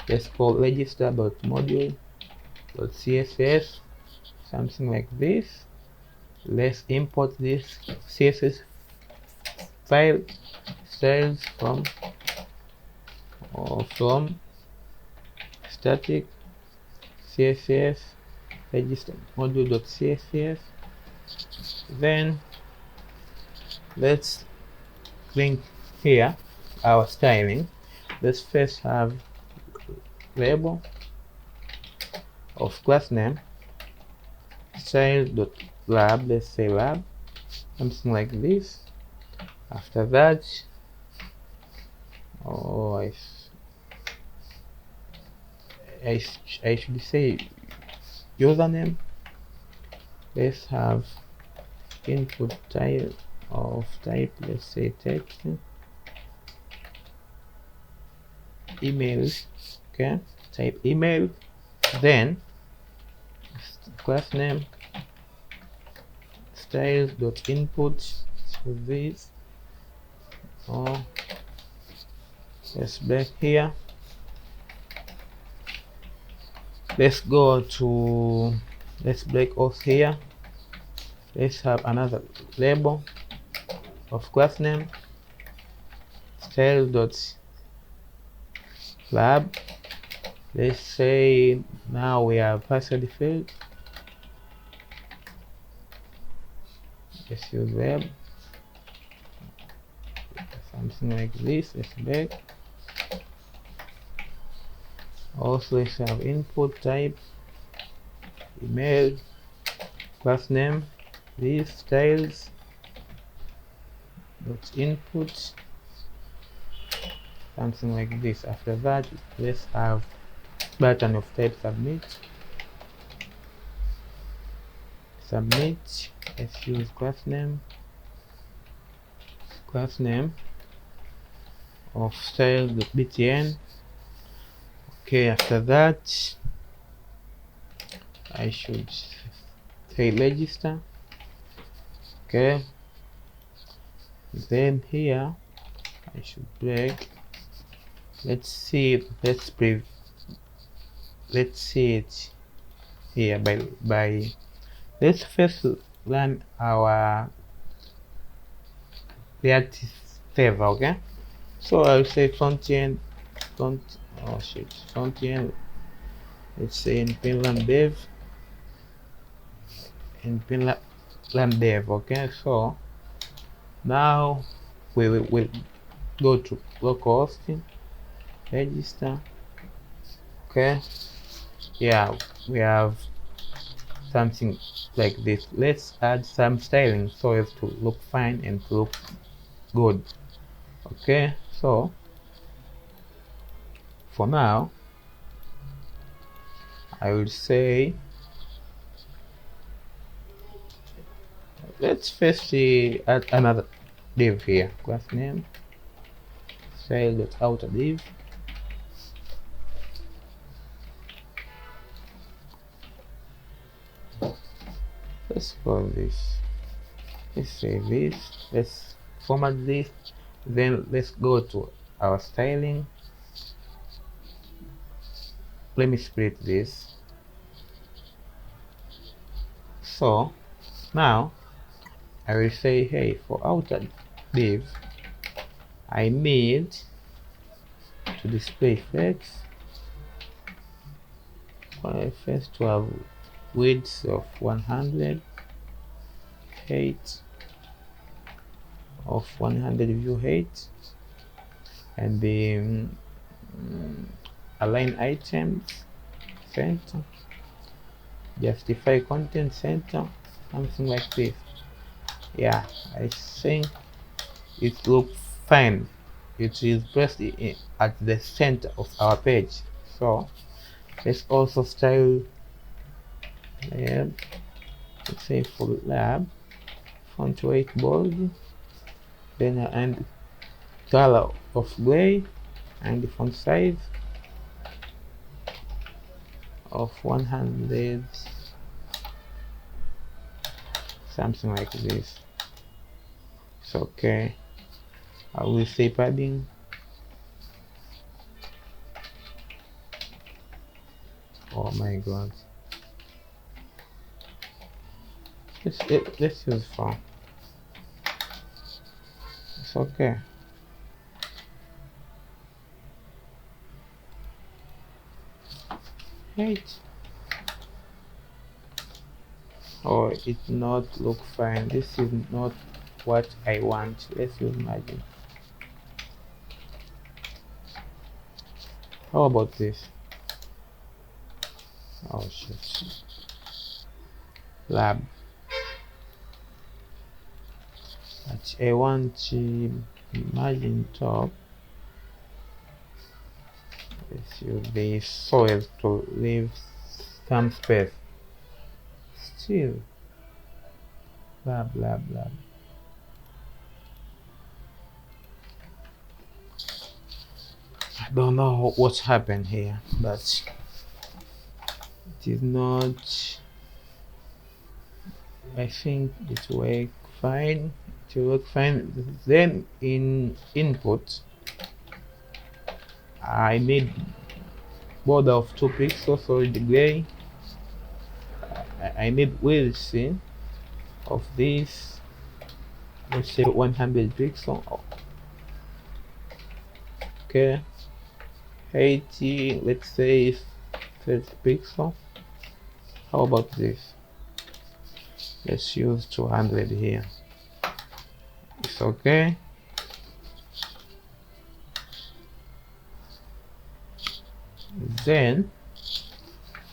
Let's call register.module.css, something like this. Let's import this CSS file styles from static CSS register module.css. Then let's link here our styling. Let's first have label of class name, style.lab, let's say lab, something like this. After that, I should say username. Let's have input type of type, let's say text. Email, okay, type email. Then class name, styles.input, with this. Let's back here. Let's go to, let's break off here. Let's have another label of class name, style.lab. Let's say now we have password field. let's use web, something like this. Let's back. Also, let's have input type, email, class name, this styles dot input, something like this. After that, let's have button of type submit. Submit. Let's use class name of style.btn. Okay, after that I should say register. Okay, then here I should break. Let's see it here by let's first run our React server. Okay, so I'll say frontend frontend, let's say in Finland dev, okay. So now we will go to localhost, register. Okay, yeah, we have something like this. Let's add some styling so as to look fine and to look good. Okay, so for now I will say let's first add another div here. Class name style.outer div. Let's call this, let's save this, let's format this, then let's go to our styling. Let me split this. So now I will say, hey, for outer div I need to display flex. First to have width of 100, height of 100 view height, and the align items center, justify content center, something like this. Yeah, I think it looks fine. It is placed at the center of our page. So let's also style lab. Let's say for lab, font weight bold, then and color of gray, and the font size of 100, something like this. It's okay. I will say padding. Oh my god. Let's use font. It's okay. Height. Oh, it not look fine. This is not what I want. Let's use margin. How about this? Oh shit. Lab. But I want to margin top. Let's use this so as to leave some space. Still. Blah blah blah. I don't know what's happened here, but it is not. I think it worked fine. It will work fine. Then in input, I need border of 2 pixels, solid gray. I need width of this. Let's say 100 pixels. Okay. 80. Let's say 30 pixels. How about this? Let's use 200 here. It's okay. Then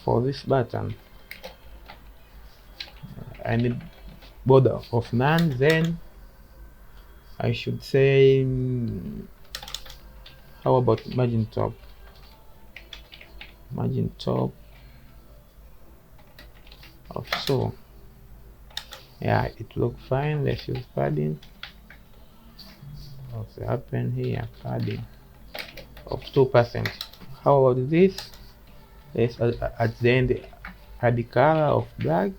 for this button I need border of none. Then I should say how about margin top? Margin top of so. Yeah, it look fine. Let's use padding. What's happened here? Padding of 2%. How about this? Let's at the end add the color of black.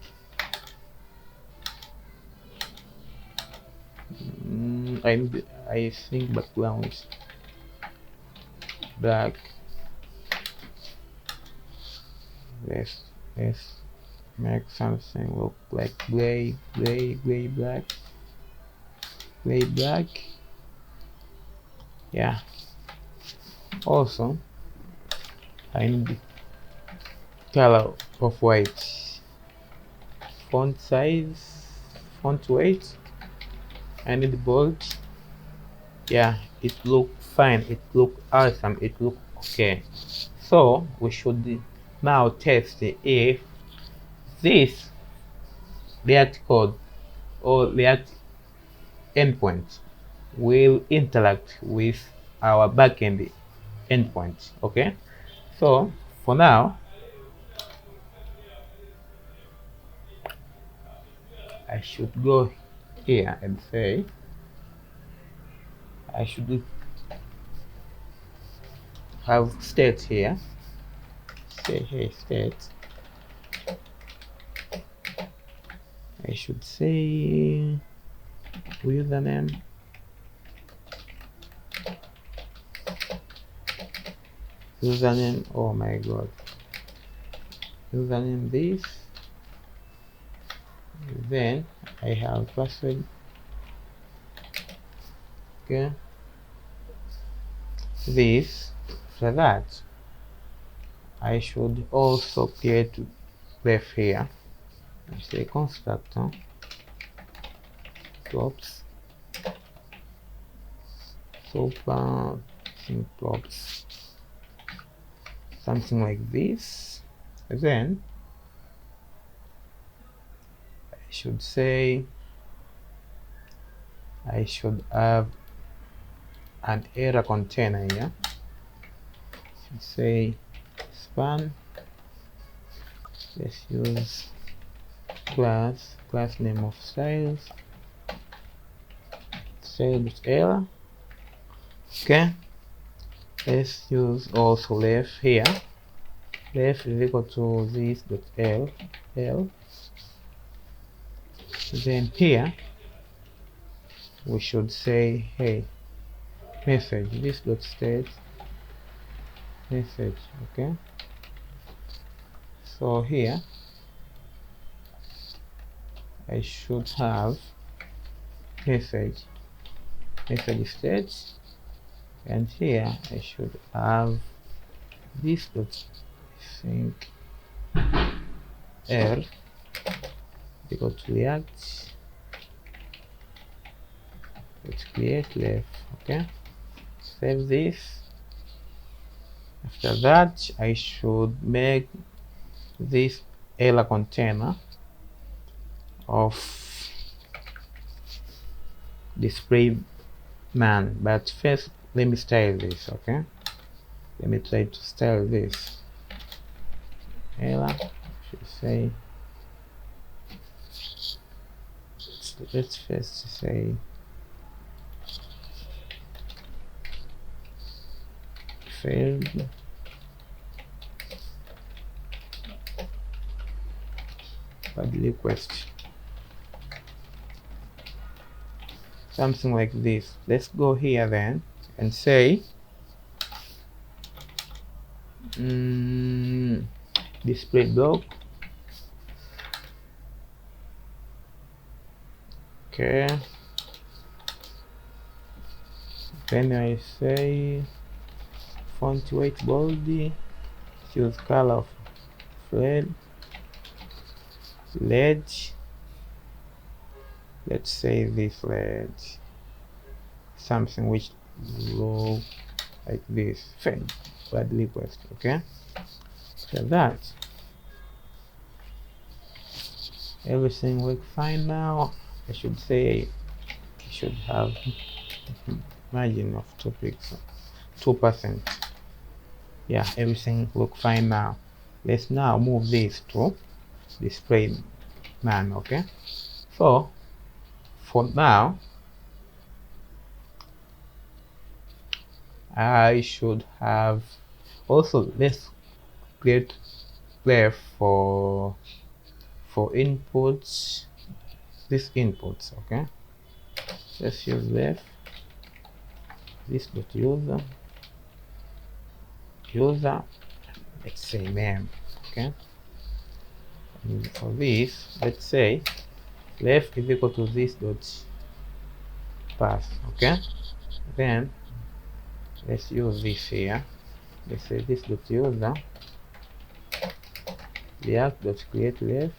I think background is black. Let's make something look like gray, black, gray, black. Yeah. Also, I need the color of white. Font size, font weight. I need the bold. Yeah, it look fine. It look awesome. It look okay. So we should now test if this React code or React endpoint will interact with our backend endpoint. Okay, so for now I should go here and say I should have state here. Say hey state. I should say username. Username, oh my god. Username this. Then I have password. Okay. This. For that, I should also create ref here. I say constructor props super props something like this. Then I should say I should have an error container here. Should say span. Let's use class name of styles error. Okay, let's use also ref here. Ref is equal to this dot l. Then here we should say hey message this dot state message. Okay, so here I should have message state, and here I should have this dot sync r equal to react. Let's create ref. Okay, save this. After that I should make this error container of display man, but first let me style this. Okay, let me try to style this error. Should say let's first say failed bad request, something like this. Let's go here then and say display block. Okay, then I say font weight bold, choose color of red, let's say this, let something which look like this, fade add request. Okay, so that everything works fine now. I should say I should have margin of 2 pixels, 2%. Yeah, everything look fine now. Let's now move this to display none. Okay, so for now I should have also, let's create left for inputs, this inputs. Okay, let's use left this dot user, let's say name. Okay, and for this, let's say left is equal to this dot path. Okay, then let's use this here. Let's say this dot user react dot create left,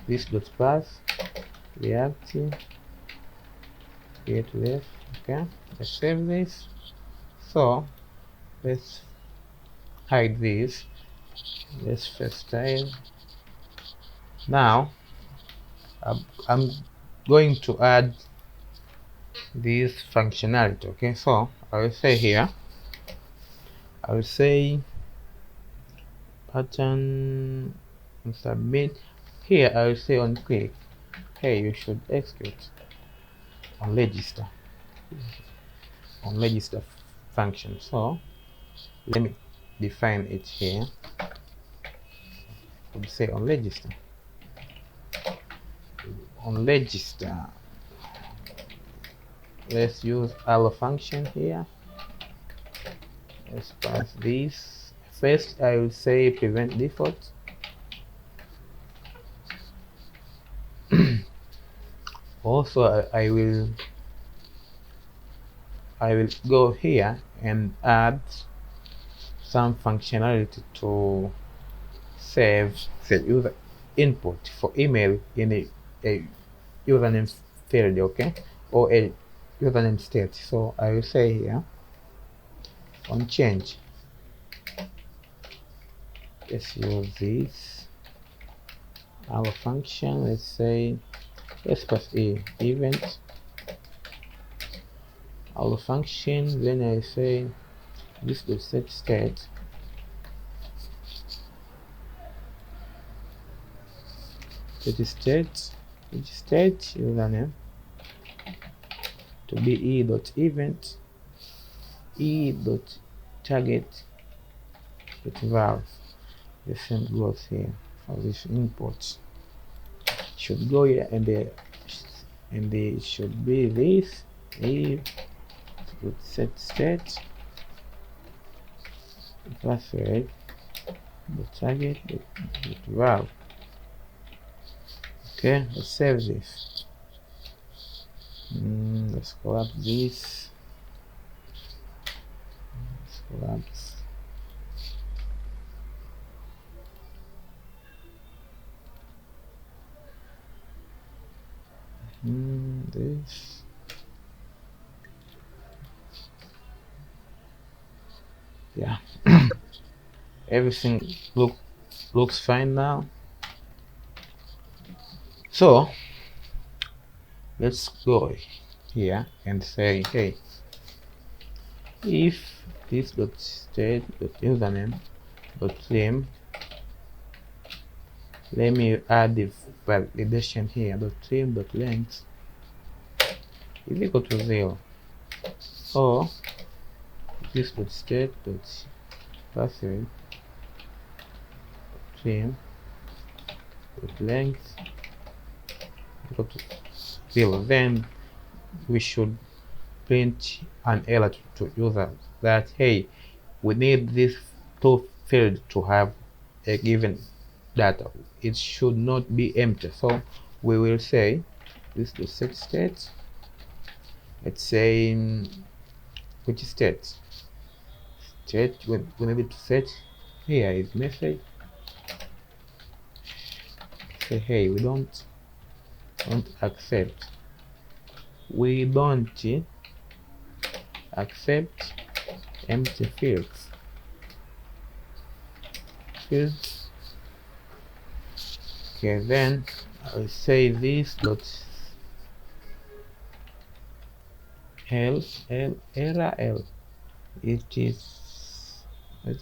this dot path react create left. Okay, let's save this. So let's hide this. Let's first style. Now I'm going to add this functionality. Okay, so I will say here, I will say pattern and submit. Here I will say on click, hey, you should execute on register function. So let me define it here. I will say on register let's use allo function here. Let's pass this. First I will say prevent default. Also I will go here and add some functionality to save the user input for email in a username field. Okay, or a username state. So I will say here on change, let's use this our function. Let's say let's pass event our function. Then I say this dot set state username to be e.event e.target val. The same goes here for this input. Should go here and it should be this set state password the target val. Okay, let's save this. Let's collapse this. Let's collapse. This. Yeah. Everything looks fine now. So let's go here and say, hey, if this dot state dot username dot trim, let me add the validation here, dot trim dot length is equal to 0, or this dot state dot password trim dot length equal to 0. Then we should print an error to user that, hey, we need this two field to have a given data. It should not be empty. So we will say this to set state. Let's say which state we need to set here is message. Say, hey, we don't don't accept. We don't accept empty fields. Okay, then I'll say this dot error L. It is,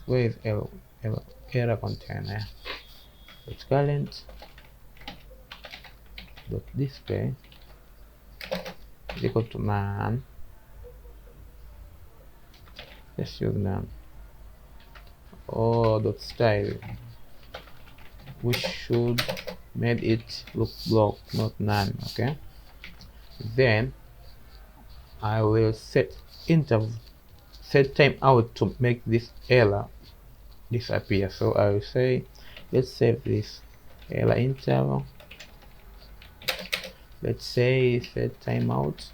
where is L error container dot current dot display is equal to none. Let's use none. Or dot style, we should make it look block, not none. Okay, then I will set timeout to make this error disappear. So I will say, let's save this error interval. Let's say set timeout.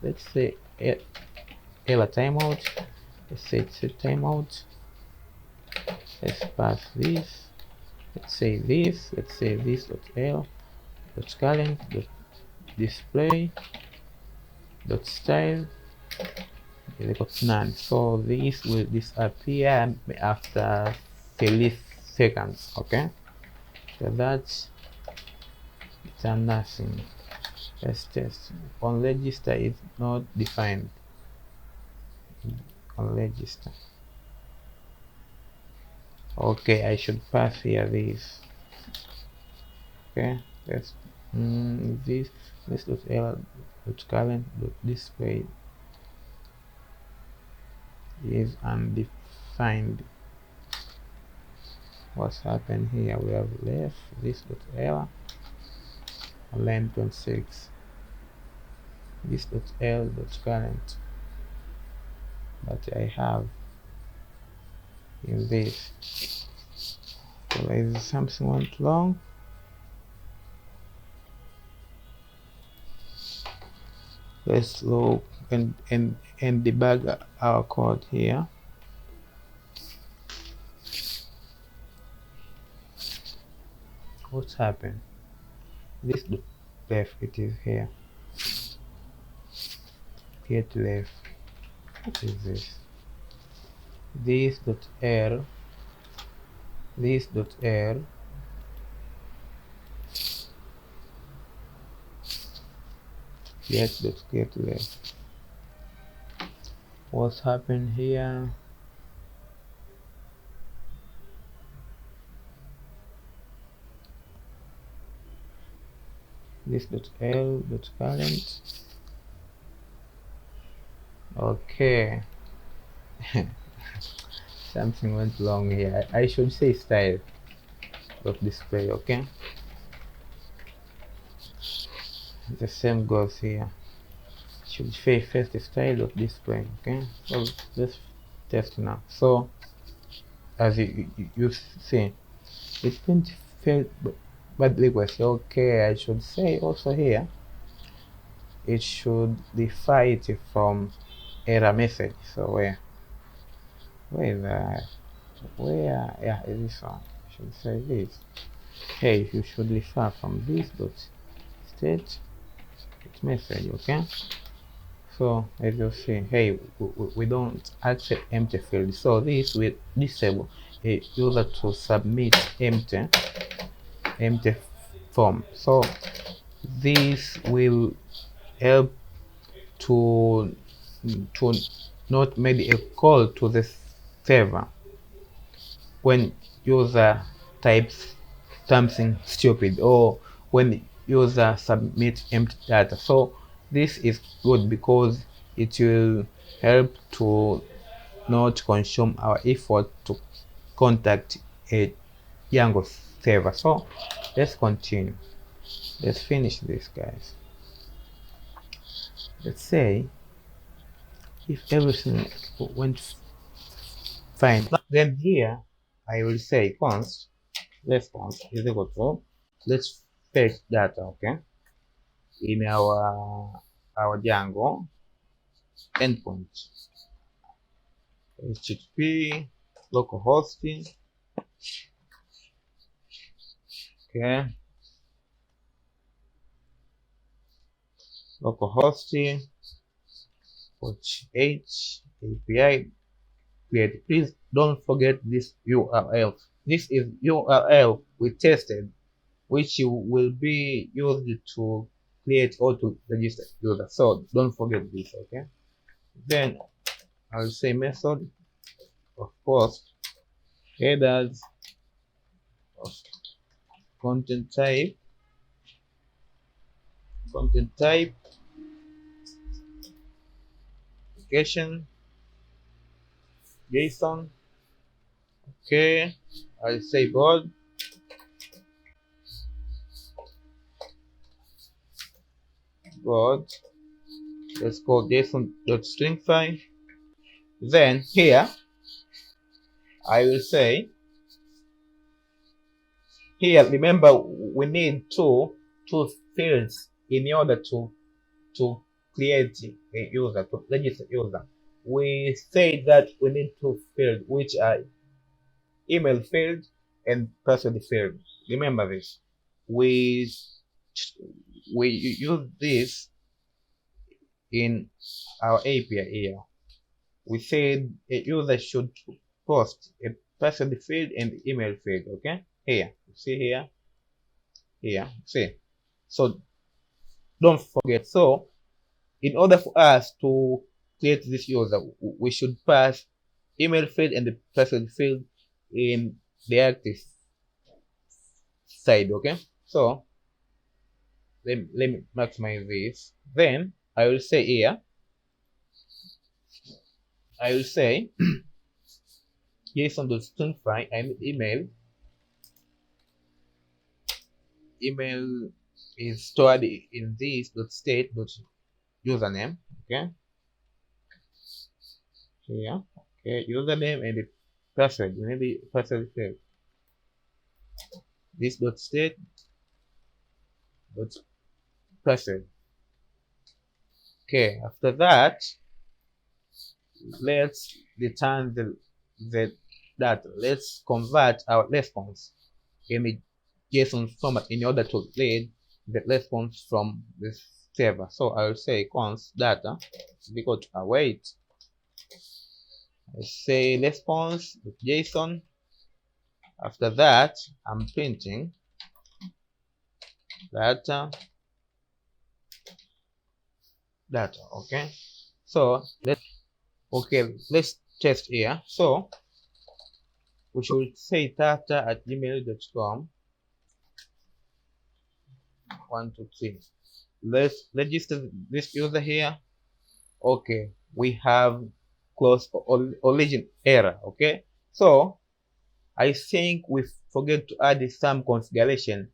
Let's say error timeout. Let's say set timeout. Let's pass this. Let's say this. Let's say this dot L dot current dot display dot style is equal to none. So this will disappear after 30 seconds. Okay, so that's done nothing. Let's test. On register is not defined. On register. Okay, I should pass here this. Okay, let's this dot L dot current dot display is undefined. What's happened here? We have left this dot L line 26. This dot L dot current that I have in this. So there is something went wrong. Let's look and debug our code here. What's happened? This left, it is here. Get left. What is this? This dot R. This dot R. Get left. What's happened here? This dot L dot current. Okay. Something went wrong here. I should say style dot display. Okay, the same goes here. Should say first style dot display. Okay, so let's test now. So as you see, it didn't fail but request. Okay, I should say also here it should define it from error message. So where is that? Where? Yeah, is this one? I should say this. Hey, you should refer from this dot state message. Okay, so as you see, hey, we don't accept empty field, so this will disable a user to submit empty form. So this will help to not make a call to the server when user types something stupid or when user submits empty data. So this is good because it will help to not consume our effort to contact a Django server. So let's continue. Let's finish this, guys. Let's say if everything went fine, then here I will say const response is equal to, let's fetch data. Okay, in our Django endpoint, HTTP localhost. Okay, localhost port 8 API create. Please don't forget this URL. This is URL we tested, which will be used to create or to register user. So don't forget this, okay? Then I'll say method of post headers of content type application JSON. Okay, I'll say bold. Let's call JSON.stringify. Then here I will say, here remember we need two fields in order to create a user, to register user. We say that we need two fields, which are email field and password field. Remember this. We use this in our API here. We said a user should post a password field and email field. Okay, here, see here, see. So don't forget. So in order for us to create this user, we should pass email field and the password field in the active side. Okay, so let me maximize this. Then I will say here, I will say JSON.stringify and email is stored in this .state.username. Okay, here, okay, username and the password, maybe password field. This .state password. Okay, after that, let's return the data. Let's convert our response in the JSON format in order to read the response from the server. So I will say const data is equal to await. I say response with JSON. After that, I'm printing data. Okay. So let's test here. So we should say data@gmail.com. 1, 2, 3. Let's register this user here. Okay, we have close origin error. Okay, so I think we forget to add some configuration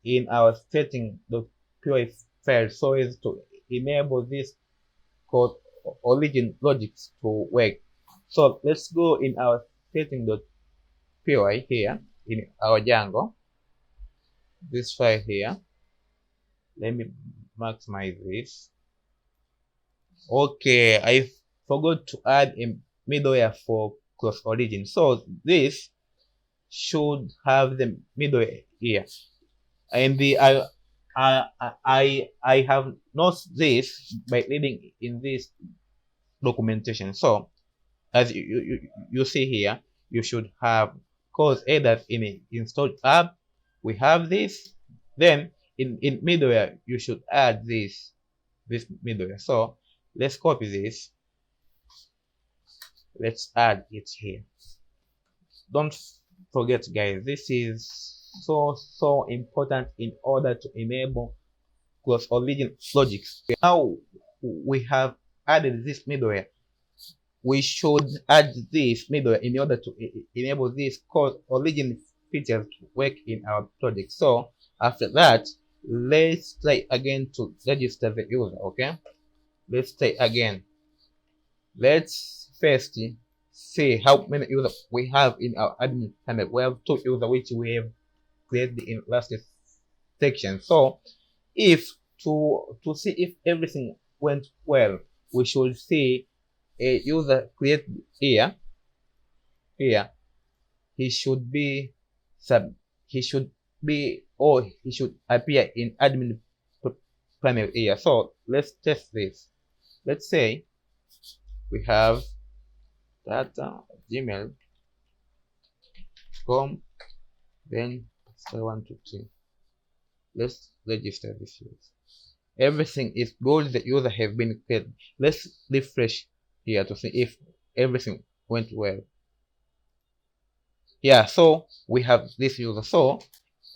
in our setting.py file so as to enable this code origin logics to work. So let's go in our setting.py here in our Django, this file here. Let me maximize this. Okay, I forgot to add a middleware for cross origin. So this should have the middleware here. And I have noticed this by reading in this documentation. So as you see here, you should have cause either in an installed app. We have this. Then in middleware, you should add this middleware. So let's copy this. Let's add it here. Don't forget, guys, this is so important in order to enable cross origin logics. Now we have added this middleware. We should add this middleware in order to enable this cross origin features to work in our project. So after that, let's try again to register the user. Okay, let's try again. Let's first see how many users we have in our admin panel. We have 2 users which we have created in last section. So if to see if everything went well, we should see a user create here. He should be appear in admin primary here. So let's test this. Let's say we have data gmail.com, then 123. Let's register this user. Everything is good. The user has been created. Let's refresh here to see if everything went well. Yeah, so we have this user. So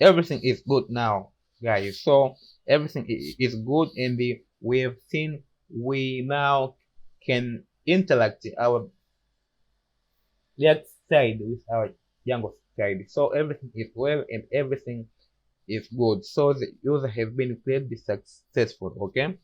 everything is good now, guys. So everything is good, and we have seen we now can interact our React side with our Django side. So everything is well and everything is good. So the user has been created successful. Okay.